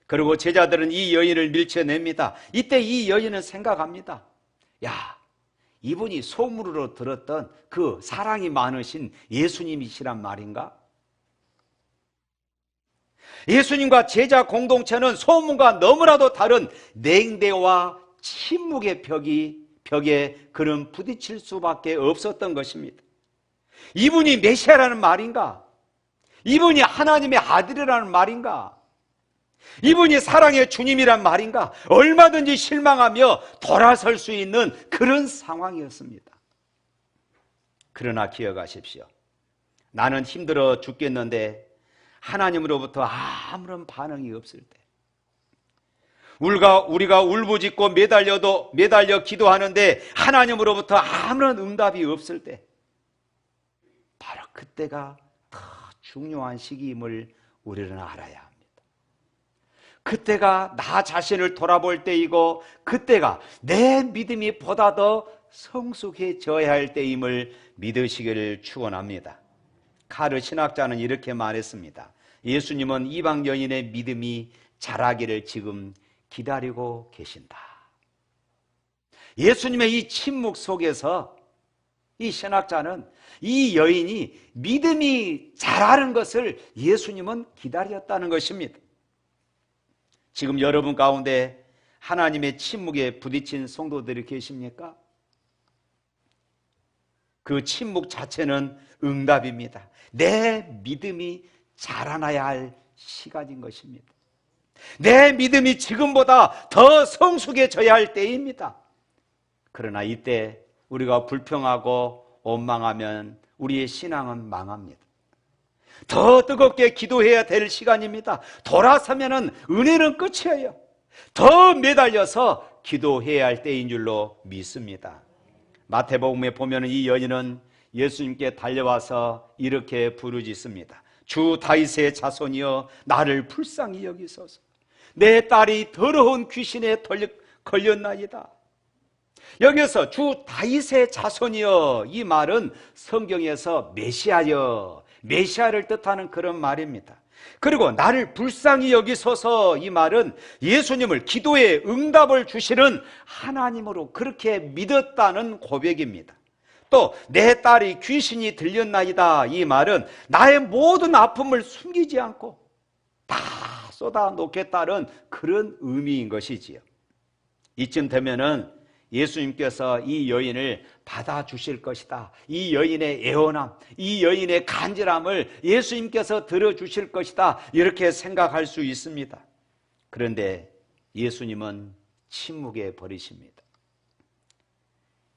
그리고 제자들은 이 여인을 밀쳐냅니다. 이때 이 여인은 생각합니다. 야, 이분이 소문으로 들었던 그 사랑이 많으신 예수님이시란 말인가? 예수님과 제자 공동체는 소문과 너무나도 다른 냉대와 침묵의 벽에 그는 부딪힐 수밖에 없었던 것입니다. 이분이 메시아라는 말인가? 이분이 하나님의 아들이라는 말인가? 이분이 사랑의 주님이란 말인가? 얼마든지 실망하며 돌아설 수 있는 그런 상황이었습니다. 그러나 기억하십시오. 나는 힘들어 죽겠는데 하나님으로부터 아무런 반응이 없을 때, 우리가 울부짖고 매달려 기도하는데 하나님으로부터 아무런 응답이 없을 때, 바로 그때가 더 중요한 시기임을 우리는 알아야 합니다. 그때가 나 자신을 돌아볼 때이고, 그때가 내 믿음이 보다 더 성숙해져야 할 때임을 믿으시기를 축원합니다. 카르 신학자는 이렇게 말했습니다. 예수님은 이방 여인의 믿음이 자라기를 지금 기다리고 계신다. 예수님의 이 침묵 속에서 이 신학자는 이 여인이 믿음이 자라는 것을 예수님은 기다렸다는 것입니다. 지금 여러분 가운데 하나님의 침묵에 부딪힌 성도들이 계십니까? 그 침묵 자체는 응답입니다. 내 믿음이 자라나야 할 시간인 것입니다. 내 믿음이 지금보다 더 성숙해져야 할 때입니다. 그러나 이때 우리가 불평하고 원망하면 우리의 신앙은 망합니다. 더 뜨겁게 기도해야 될 시간입니다. 돌아서면 은혜는 끝이에요. 더 매달려서 기도해야 할 때인 줄로 믿습니다. 마태복음에 보면 이 여인은 예수님께 달려와서 이렇게 부르짖습니다. 주 다윗의 자손이여 나를 불쌍히 여기소서. 내 딸이 더러운 귀신에 걸렸나이다. 여기서 주 다윗의 자손이여, 이 말은 성경에서 메시아여, 메시아를 뜻하는 그런 말입니다. 그리고 나를 불쌍히 여기소서, 이 말은 예수님을 기도에 응답을 주시는 하나님으로 그렇게 믿었다는 고백입니다. 또 내 딸이 귀신이 들렸나이다, 이 말은 나의 모든 아픔을 숨기지 않고 다 쏟아놓겠다는 그런 의미인 것이지요. 이쯤 되면은 예수님께서 이 여인을 받아주실 것이다. 이 여인의 애원함, 이 여인의 간절함을 예수님께서 들어주실 것이다. 이렇게 생각할 수 있습니다. 그런데 예수님은 침묵해 버리십니다.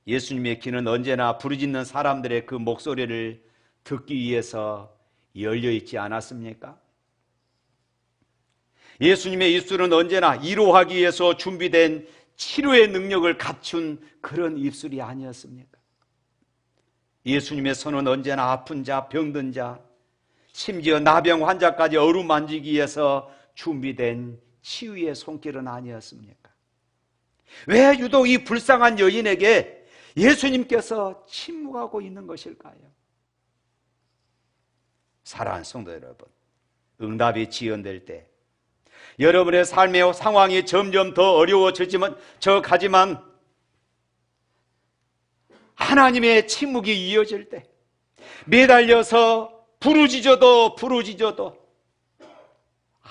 예수님의 귀는 언제나 부르짖는 사람들의 그 목소리를 듣기 위해서 열려있지 않았습니까? 예수님의 입술은 언제나 위로하기 위해서 준비된 치료의 능력을 갖춘 그런 입술이 아니었습니까? 예수님의 손은 언제나 아픈 자, 병든 자, 심지어 나병 환자까지 어루만지기 위해서 준비된 치유의 손길은 아니었습니까? 왜 유독 이 불쌍한 여인에게 예수님께서 침묵하고 있는 것일까요? 사랑하는 성도 여러분, 응답이 지연될 때, 여러분의 삶의 상황이 점점 더 어려워지지만 가지만 하나님의 침묵이 이어질 때, 매달려서 부르짖어도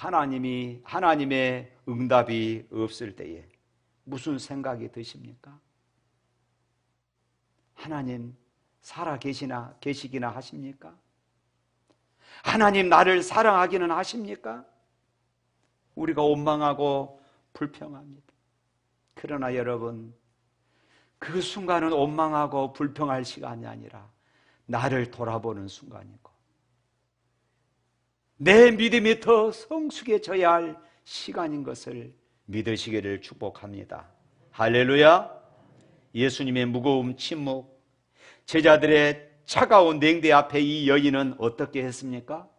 하나님의 응답이 없을 때에 무슨 생각이 드십니까? 하나님 살아 계시기나 하십니까? 하나님 나를 사랑하기는 하십니까? 우리가 원망하고 불평합니다. 그러나 여러분, 그 순간은 원망하고 불평할 시간이 아니라 나를 돌아보는 순간이고 내 믿음이 더 성숙해져야 할 시간인 것을 믿으시기를 축복합니다. 할렐루야. 예수님의 무거운 침묵, 제자들의 차가운 냉대 앞에 이 여인은 어떻게 했습니까?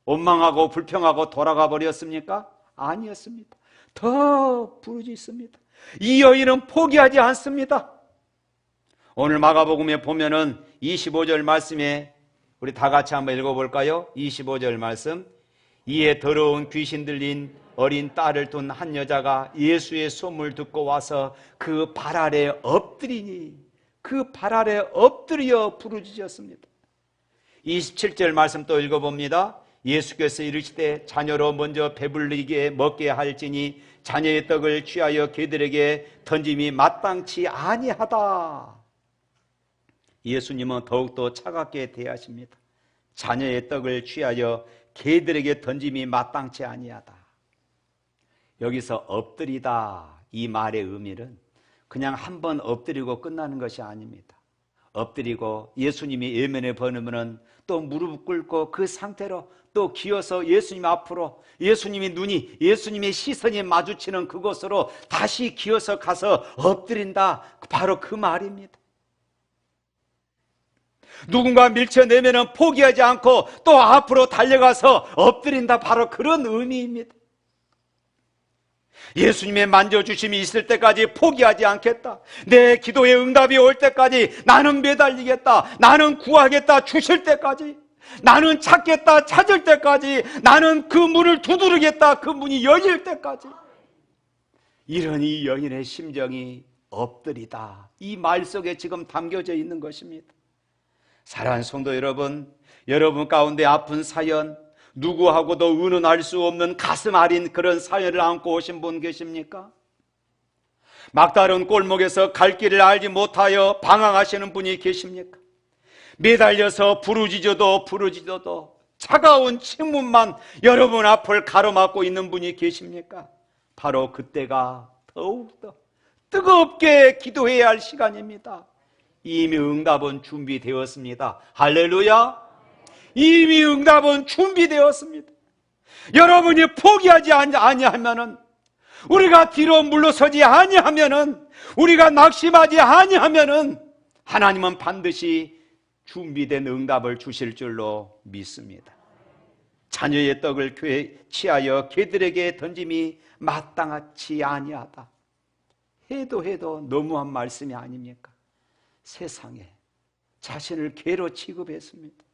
원망하고 불평하고 돌아가 버렸습니까? 아니었습니다. 더 부르짖습니다. 이 여인은 포기하지 않습니다. 오늘 마가복음에 보면은 25절 말씀에 우리 다 같이 한번 읽어볼까요? 25절 말씀. 이에 더러운 귀신 들린 어린 딸을 둔 한 여자가 예수의 소문을 듣고 와서 그 발 아래 엎드리니 그 발 아래 엎드려 부르짖었습니다. 27절 말씀 또 읽어봅니다. 예수께서 이르시되 자녀로 먼저 배불리게 먹게 할지니 자녀의 떡을 취하여 개들에게 던짐이 마땅치 아니하다. 예수님은 더욱더 차갑게 대하십니다. 자녀의 떡을 취하여 개들에게 던짐이 마땅치 아니하다. 여기서 엎드리다 이 말의 의미는 그냥 한 번 엎드리고 끝나는 것이 아닙니다. 엎드리고 예수님이 예면에 버리면 또 무릎 꿇고 그 상태로 또 기어서 예수님 앞으로 예수님의 시선이 마주치는 그곳으로 다시 기어서 가서 엎드린다. 바로 그 말입니다. 누군가 밀쳐내면 포기하지 않고 또 앞으로 달려가서 엎드린다. 바로 그런 의미입니다. 예수님의 만져주심이 있을 때까지 포기하지 않겠다. 내 기도의 응답이 올 때까지 나는 매달리겠다. 나는 구하겠다. 주실 때까지. 나는 찾겠다. 찾을 때까지. 나는 그 문을 두드리겠다. 그 문이 열릴 때까지. 이런 이 여인의 심정이 엎드리다. 이 말 속에 지금 담겨져 있는 것입니다. 사랑하는 성도 여러분, 여러분 가운데 아픈 사연, 누구하고도 의논할 수 없는 가슴 아린 그런 사연을 안고 오신 분 계십니까? 막다른 골목에서 갈 길을 알지 못하여 방황하시는 분이 계십니까? 매달려서 부르짖어도 차가운 침묵만 여러분 앞을 가로막고 있는 분이 계십니까? 바로 그때가 더욱더 뜨겁게 기도해야 할 시간입니다. 이미 응답은 준비되었습니다. 할렐루야. 이미 응답은 준비되었습니다. 여러분이 포기하지 아니하면은, 우리가 뒤로 물러서지 아니하면은, 우리가 낙심하지 아니하면은 하나님은 반드시 준비된 응답을 주실 줄로 믿습니다. 자녀의 떡을 취하여 개들에게 던짐이 마땅하지 아니하다. 해도 너무한 말씀이 아닙니까? 세상에 자신을 개로 취급했습니다.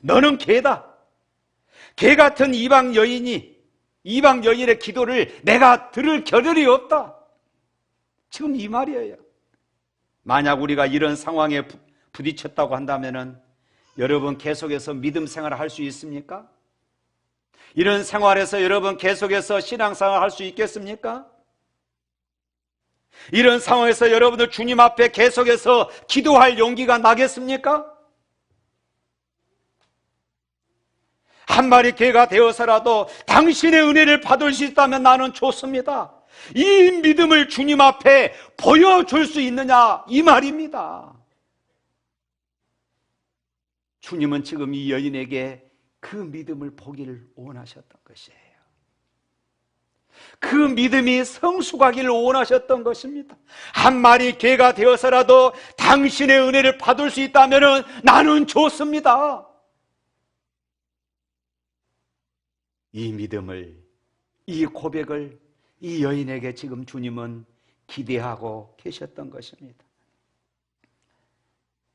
너는 개다. 개 같은 이방 여인의 기도를 내가 들을 겨를이 없다. 지금 이 말이에요. 만약 우리가 이런 상황에 부딪혔다고 한다면은 여러분 계속해서 믿음 생활을 할 수 있습니까? 이런 생활에서 여러분 계속해서 신앙생활을 할 수 있겠습니까? 이런 상황에서 여러분들 주님 앞에 계속해서 기도할 용기가 나겠습니까? 한 마리 개가 되어서라도 당신의 은혜를 받을 수 있다면 나는 좋습니다. 이 믿음을 주님 앞에 보여줄 수 있느냐, 이 말입니다. 주님은 지금 이 여인에게 그 믿음을 보기를 원하셨던 것이에요. 그 믿음이 성숙하기를 원하셨던 것입니다. 한 마리 개가 되어서라도 당신의 은혜를 받을 수 있다면 나는 좋습니다. 이 믿음을, 이 고백을 이 여인에게 지금 주님은 기대하고 계셨던 것입니다.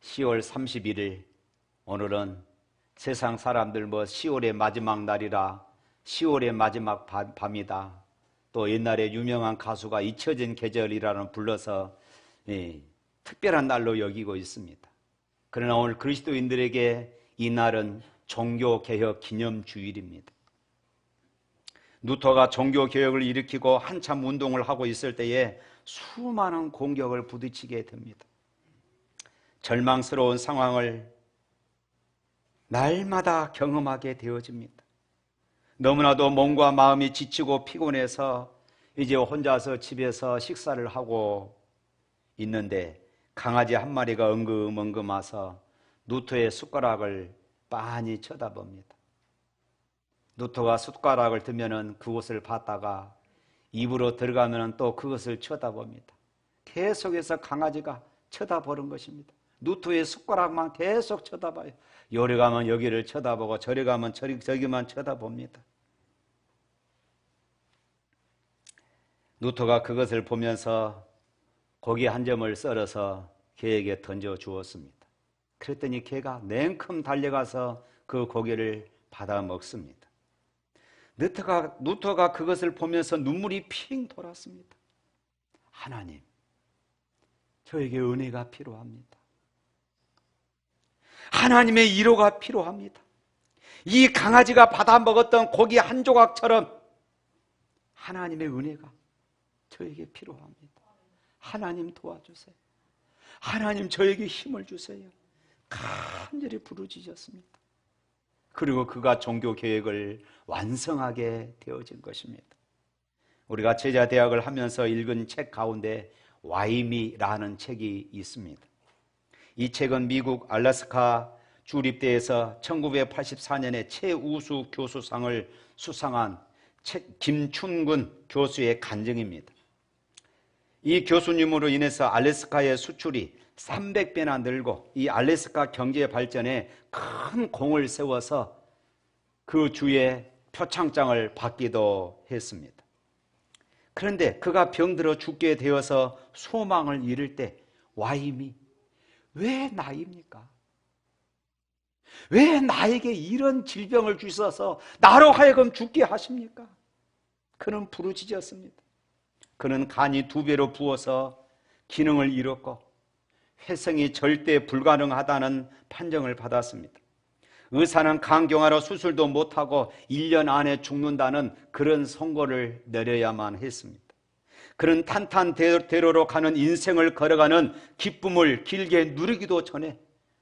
10월 31일, 오늘은 세상 사람들 10월의 마지막 날이라 10월의 마지막 밤이다. 또 옛날에 유명한 가수가 잊혀진 계절이라는 불러서 특별한 날로 여기고 있습니다. 그러나 오늘 그리스도인들에게 이 날은 종교개혁 기념주일입니다. 루터가 종교개혁을 일으키고 한참 운동을 하고 있을 때에 수많은 공격을 부딪히게 됩니다. 절망스러운 상황을 날마다 경험하게 되어집니다. 너무나도 몸과 마음이 지치고 피곤해서 이제 혼자서 집에서 식사를 하고 있는데 강아지 한 마리가 엉금엉금 와서 루터의 숟가락을 빤히 쳐다봅니다. 루터가 숟가락을 들면은 그곳을 봤다가 입으로 들어가면은 또 그것을 쳐다봅니다. 계속해서 강아지가 쳐다보는 것입니다. 루터의 숟가락만 계속 쳐다봐요. 요리 가면 여기를 쳐다보고 저리 가면 저기만 쳐다봅니다. 루터가 그것을 보면서 고기 한 점을 썰어서 개에게 던져 주었습니다. 그랬더니 개가 냉큼 달려가서 그 고기를 받아 먹습니다. 루터가 그것을 보면서 눈물이 핑 돌았습니다. 하나님, 저에게 은혜가 필요합니다. 하나님의 위로가 필요합니다. 이 강아지가 받아 먹었던 고기 한 조각처럼 하나님의 은혜가 저에게 필요합니다. 하나님 도와주세요. 하나님 저에게 힘을 주세요. 간절히 부르짖었습니다. 그리고 그가 종교 계획을 완성하게 되어진 것입니다. 우리가 제자대학을 하면서 읽은 책 가운데 와이미라는 책이 있습니다. 이 책은 미국 알래스카 주립대에서 1984년에 최우수 교수상을 수상한 김춘근 교수의 간증입니다. 이 교수님으로 인해서 알래스카의 수출이 300배나 늘고 이 알래스카 경제 발전에 큰 공을 세워서 그 주에 표창장을 받기도 했습니다. 그런데 그가 병들어 죽게 되어서 소망을 잃을 때 와임이 왜 나입니까? 왜 나에게 이런 질병을 주셔서 나로 하여금 죽게 하십니까? 그는 부르짖었습니다. 그는 간이 2배로 부어서 기능을 잃었고 회생이 절대 불가능하다는 판정을 받았습니다. 의사는 강경화로 수술도 못하고 1년 안에 죽는다는 그런 선고를 내려야만 했습니다. 그런 탄탄대로로 가는 인생을 걸어가는 기쁨을 길게 누리기도 전에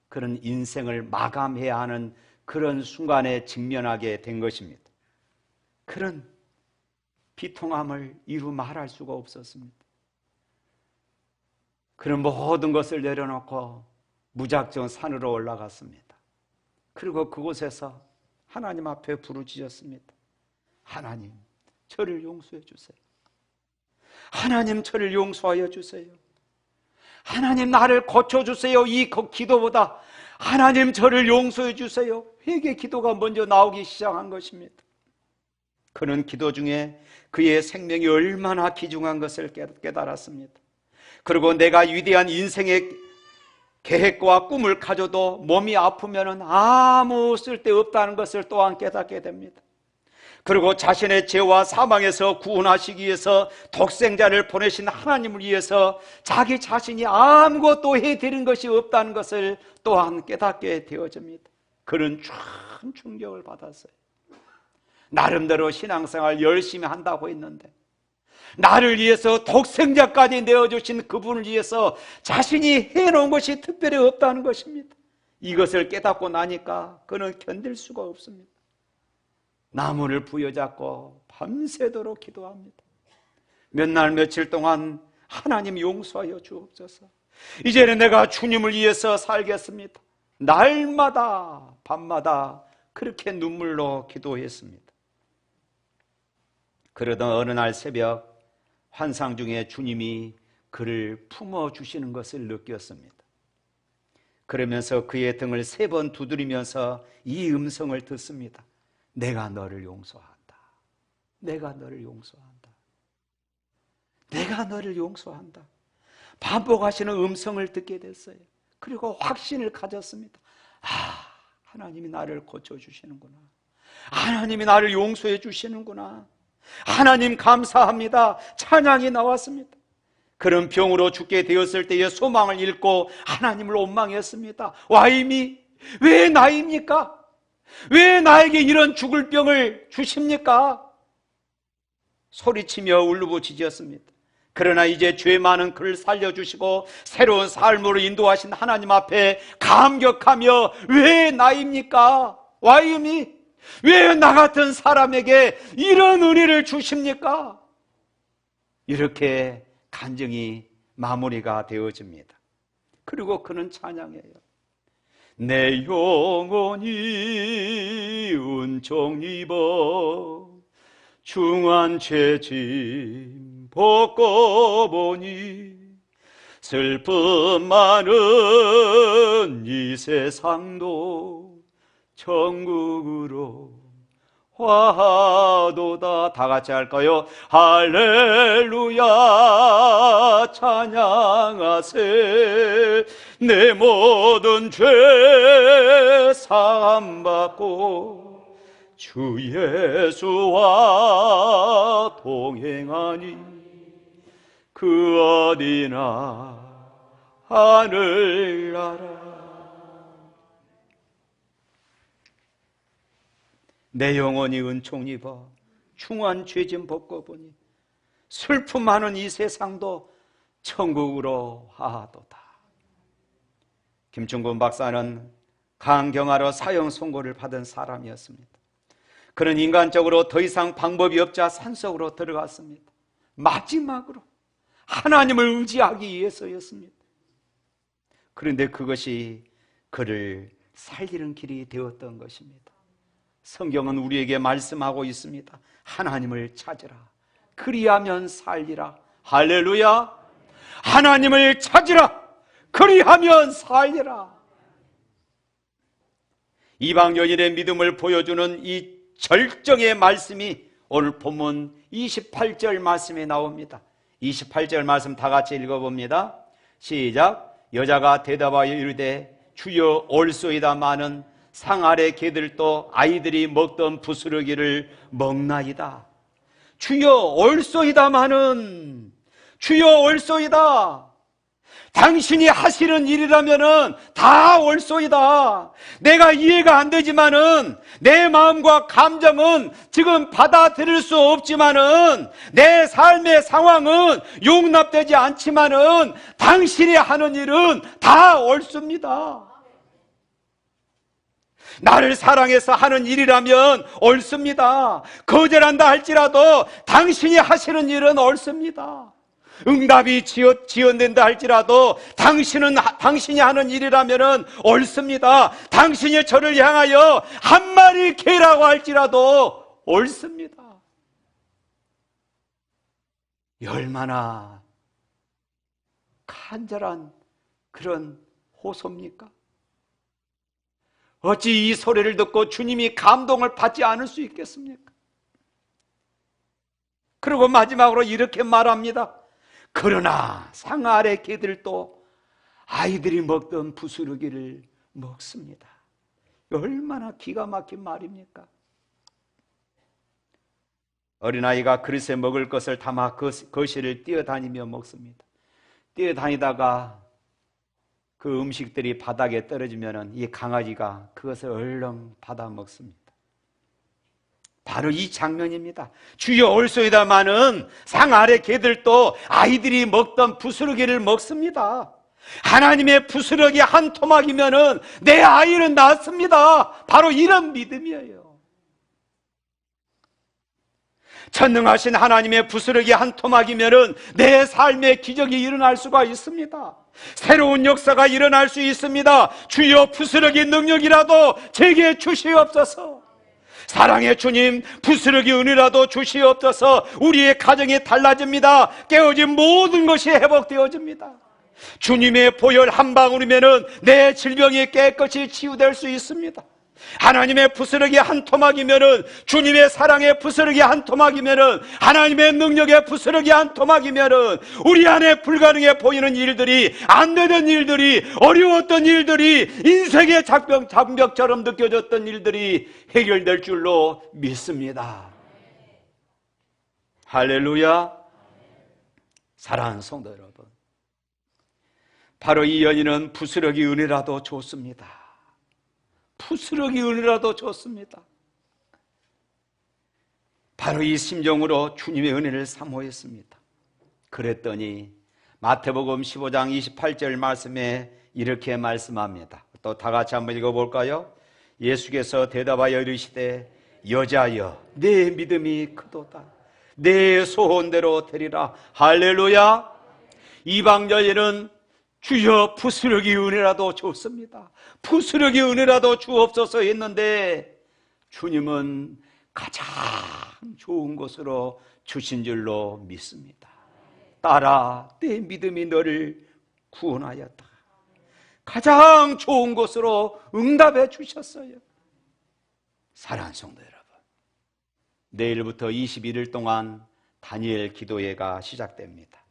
그런 인생을 마감해야 하는 그런 순간에 직면하게 된 것입니다. 그런 비통함을 이루 말할 수가 없었습니다. 그런 모든 것을 내려놓고 무작정 산으로 올라갔습니다. 그리고 그곳에서 하나님 앞에 부르짖었습니다. 하나님, 저를 용서해 주세요. 하나님, 저를 용서하여 주세요. 하나님, 나를 고쳐주세요. 이 기도보다 하나님, 저를 용서해 주세요. 회개 기도가 먼저 나오기 시작한 것입니다. 그는 기도 중에 그의 생명이 얼마나 귀중한 것을 깨달았습니다. 그리고 내가 위대한 인생의 계획과 꿈을 가져도 몸이 아프면 아무 쓸데없다는 것을 또한 깨닫게 됩니다. 그리고 자신의 죄와 사망에서 구원하시기 위해서 독생자를 보내신 하나님을 위해서 자기 자신이 아무것도 해드린 것이 없다는 것을 또한 깨닫게 되어집니다. 그는 큰 충격을 받았어요. 나름대로 신앙생활 열심히 한다고 했는데 나를 위해서 독생자까지 내어주신 그분을 위해서 자신이 해놓은 것이 특별히 없다는 것입니다. 이것을 깨닫고 나니까 그는 견딜 수가 없습니다. 나무를 부여잡고 밤새도록 기도합니다. 몇 날 며칠 동안 하나님 용서하여 주옵소서. 이제는 내가 주님을 위해서 살겠습니다. 날마다 밤마다 그렇게 눈물로 기도했습니다. 그러던 어느 날 새벽 환상 중에 주님이 그를 품어주시는 것을 느꼈습니다. 그러면서 그의 등을 3번 두드리면서 이 음성을 듣습니다. 내가 너를 용서한다. 내가 너를 용서한다. 내가 너를 용서한다. 반복하시는 음성을 듣게 됐어요. 그리고 확신을 가졌습니다. 하나님이 나를 고쳐주시는구나. 하나님이 나를 용서해 주시는구나. 하나님 감사합니다. 찬양이 나왔습니다. 그런 병으로 죽게 되었을 때의 소망을 잃고 하나님을 원망했습니다. 와임이 왜 나입니까? 왜 나에게 이런 죽을 병을 주십니까? 소리치며 울부짖었습니다. 그러나 이제 죄 많은 그를 살려주시고 새로운 삶으로 인도하신 하나님 앞에 감격하며 왜 나입니까? 와이음이 왜 나 같은 사람에게 이런 은혜를 주십니까? 이렇게 간증이 마무리가 되어집니다. 그리고 그는 찬양해요. 내 영혼이 은총 입어 중한 죄짐 벗고보니 슬픔 많은 이 세상도 천국으로 화도다. 다 같이 할까요? 할렐루야 찬양하세. 내 모든 죄 사함받고 주 예수와 동행하니 그 어디나 하늘나라. 내 영혼이 은총 입어 중한 죄짐 벗고보니 슬픔 많은 이 세상도 천국으로 하도다. 김충곤 박사는 강경하러 사형 선고를 받은 사람이었습니다. 그는 인간적으로 더 이상 방법이 없자 산속으로 들어갔습니다. 마지막으로 하나님을 의지하기 위해서였습니다. 그런데 그것이 그를 살리는 길이 되었던 것입니다. 성경은 우리에게 말씀하고 있습니다. 하나님을 찾으라. 그리하면 살리라. 할렐루야. 하나님을 찾으라. 그리하면 살리라. 이방 여인의 믿음을 보여주는 이 절정의 말씀이 오늘 본문 28절 말씀에 나옵니다. 28절 말씀 다 같이 읽어봅니다. 시작. 여자가 대답하여 이르되 주여 올소이다마는 상 아래 개들도 아이들이 먹던 부스러기를 먹나이다. 주여 올소이다마는, 주여 올소이다. 당신이 하시는 일이라면은 다 올소이다. 내가 이해가 안 되지만은, 내 마음과 감정은 지금 받아들일 수 없지만은, 내 삶의 상황은 용납되지 않지만은 당신이 하는 일은 다 옳습니다. 나를 사랑해서 하는 일이라면 옳습니다. 거절한다 할지라도 당신이 하시는 일은 옳습니다. 응답이 지연된다 할지라도 당신이 하는 일이라면 옳습니다. 당신이 저를 향하여 한 마리 개라고 할지라도 옳습니다. 얼마나 간절한 그런 호소입니까? 어찌 이 소리를 듣고 주님이 감동을 받지 않을 수 있겠습니까? 그리고 마지막으로 이렇게 말합니다. 그러나 상 아래 개들도 아이들이 먹던 부스러기를 먹습니다. 얼마나 기가 막힌 말입니까? 어린아이가 그릇에 먹을 것을 담아 거실을 뛰어다니며 먹습니다. 뛰어다니다가 그 음식들이 바닥에 떨어지면 이 강아지가 그것을 얼렁 받아 먹습니다. 바로 이 장면입니다. 주여 올소이다마는 상 아래 개들도 아이들이 먹던 부스러기를 먹습니다. 하나님의 부스러기 한 토막이면은 내 아이는 낫습니다. 바로 이런 믿음이에요. 전능하신 하나님의 부스러기 한 토막이면은 내 삶의 기적이 일어날 수가 있습니다. 새로운 역사가 일어날 수 있습니다. 주여 부스러기 능력이라도 제게 주시옵소서. 사랑의 주님, 부스러기 은혜라도 주시옵소서. 우리의 가정이 달라집니다. 깨어진 모든 것이 회복되어집니다. 주님의 보혈 한 방울이면은 내 질병이 깨끗이 치유될 수 있습니다. 하나님의 부스러기 한 토막이면은, 주님의 사랑의 부스러기 한 토막이면은, 하나님의 능력의 부스러기 한 토막이면은 우리 안에 불가능해 보이는 일들이, 안 되던 일들이, 어려웠던 일들이, 인생의 장벽처럼 느껴졌던 일들이 해결될 줄로 믿습니다. 할렐루야. 사랑하는 성도 여러분, 바로 이 여인은 부스러기 은혜라도 줬습니다. 부스러기 은혜라도 좋습니다. 바로 이 심정으로 주님의 은혜를 사모했습니다. 그랬더니 마태복음 15장 28절 말씀에 이렇게 말씀합니다. 또 다 같이 한번 읽어볼까요? 예수께서 대답하여 이르시되 여자여 내 믿음이 크도다. 내 소원대로 되리라. 할렐루야. 이방자에는 주여 부스러기 은혜라도 좋습니다. 부스러기 은혜라도 주옵소서 했는데 주님은 가장 좋은 것으로 주신 줄로 믿습니다. 딸아 내 믿음이 너를 구원하였다. 가장 좋은 것으로 응답해 주셨어요. 사랑하는 성도 여러분, 내일부터 21일 동안 다니엘 기도회가 시작됩니다.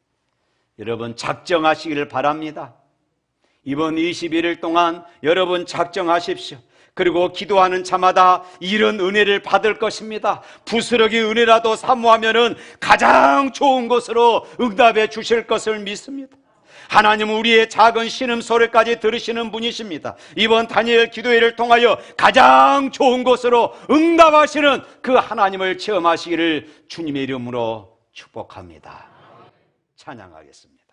여러분 작정하시기를 바랍니다. 이번 21일 동안 여러분 작정하십시오. 그리고 기도하는 자마다 이런 은혜를 받을 것입니다. 부스러기 은혜라도 사모하면은 가장 좋은 것으로 응답해 주실 것을 믿습니다. 하나님은 우리의 작은 신음소리까지 들으시는 분이십니다. 이번 다니엘 기도회를 통하여 가장 좋은 것으로 응답하시는 그 하나님을 체험하시기를 주님의 이름으로 축복합니다. 찬양하겠습니다.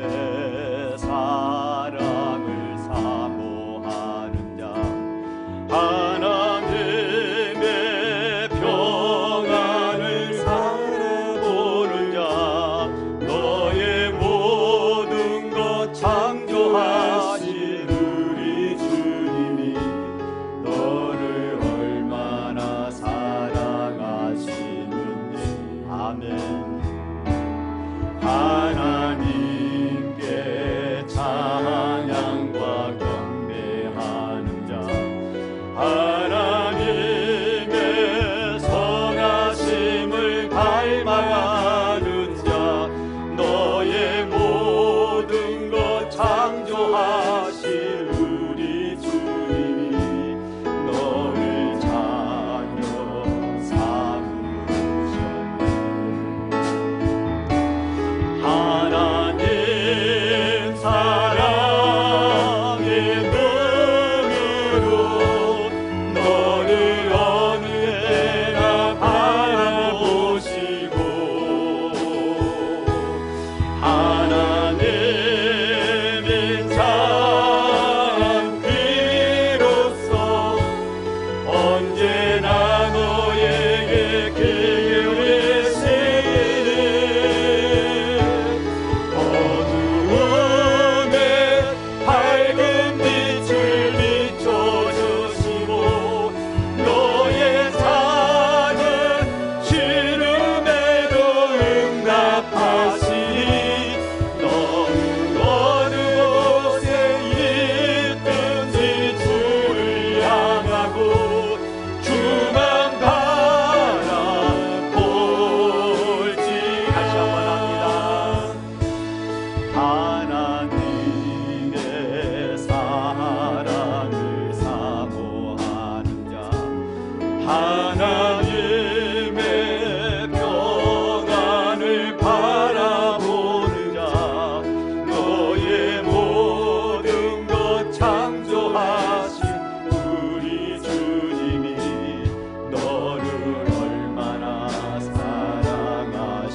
하나님의 사랑을 사모하는 자, 하나님의 평안을 살아보는 자, 너의 모든 것 창조하신 우리 주님이 너를 얼마나 사랑하시는지. 아멘. 하나님께 찬양과 경배하는 자, 하나님의 선하심을 닮아가는 자, 너의 모든 것 창조하신 우리 주님이 너를 자녀 삼으셨네. 하나님 사랑의 눈으로 너를 어느 해나 바라보시고 하나님의 장비로서 언제나 너에게 계시는 어두움에 밝은 빛을 비춰주시고 너의 작은 신음에도 응답하시니 너는 어느 곳에 있든지 주를 향하고 주만 바라볼지. 다시 한번 합니다. 하나님의 사랑을 사모하는 자, 하나님의 평안을 바라보는 자, 너의 모든 것 창조하신 우리 주님이 너를 얼마나 사랑하시는지.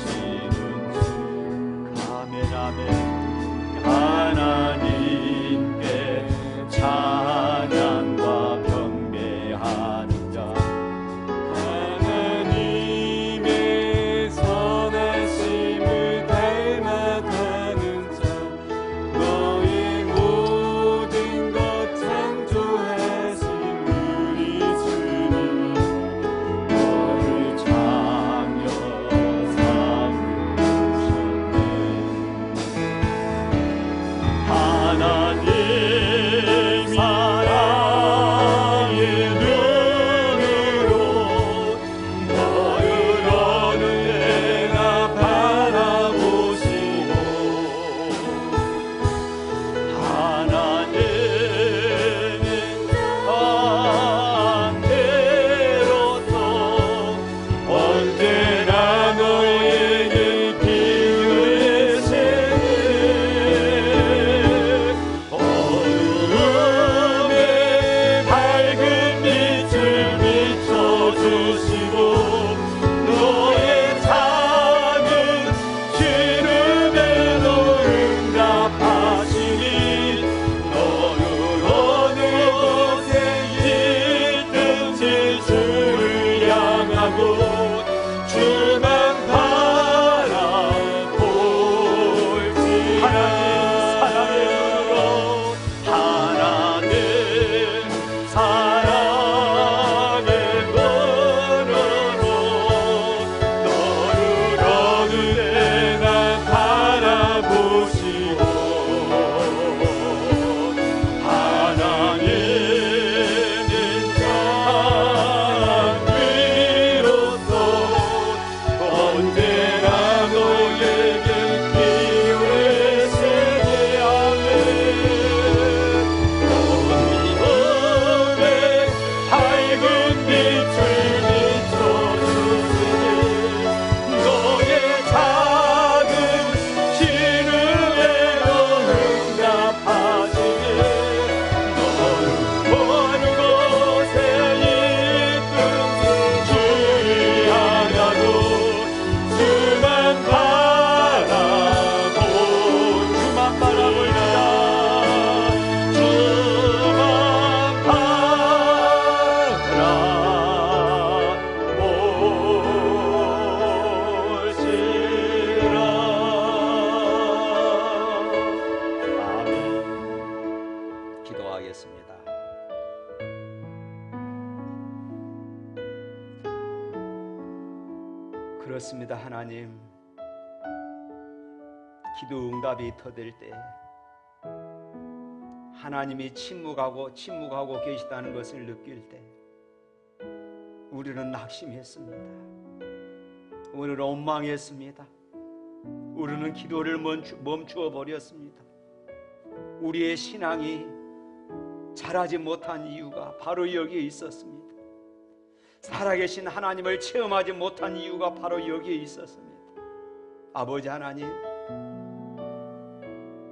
그렇습니다. 하나님, 기도 응답이 터질 때 하나님이 침묵하고 계시다는 것을 느낄 때 우리는 낙심했습니다. 우리는 원망했습니다. 우리는 기도를 멈추어 버렸습니다. 우리의 신앙이 자라지 못한 이유가 바로 여기에 있었습니다. 살아계신 하나님을 체험하지 못한 이유가 바로 여기에 있었습니다. 아버지 하나님,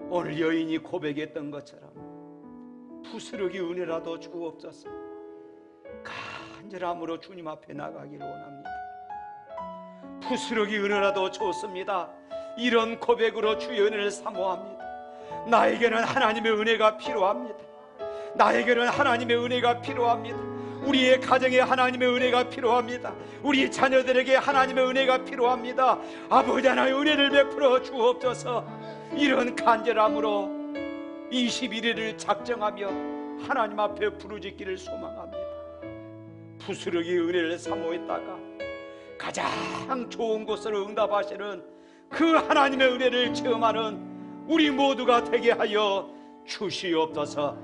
오늘 여인이 고백했던 것처럼 부스러기 은혜라도 주옵소서. 간절함으로 주님 앞에 나가기를 원합니다. 부스러기 은혜라도 좋습니다. 이런 고백으로 주의 은혜를 사모합니다. 나에게는 하나님의 은혜가 필요합니다. 나에게는 하나님의 은혜가 필요합니다. 우리의 가정에 하나님의 은혜가 필요합니다. 우리 자녀들에게 하나님의 은혜가 필요합니다. 아버지 하나님, 은혜를 베풀어 주옵소서. 이런 간절함으로 21일을 작정하며 하나님 앞에 부르짖기를 소망합니다. 부스러기 은혜를 사모했다가 가장 좋은 곳으로 응답하시는 그 하나님의 은혜를 체험하는 우리 모두가 되게 하여 주시옵소서.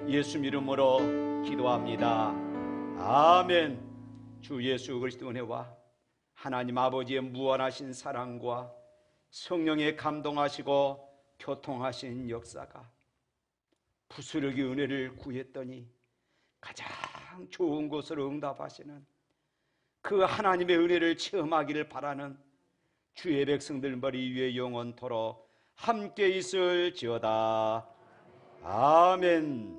예수 이름으로 기도합니다. 아멘. 주 예수 그리스도 은혜와 하나님 아버지의 무한하신 사랑과 성령의 감동하시고 교통하신 역사가 부스러기 은혜를 구했더니 가장 좋은 곳으로 응답하시는 그 하나님의 은혜를 체험하기를 바라는 주의 백성들 머리 위에 영원토록 함께 있을지어다. 아멘.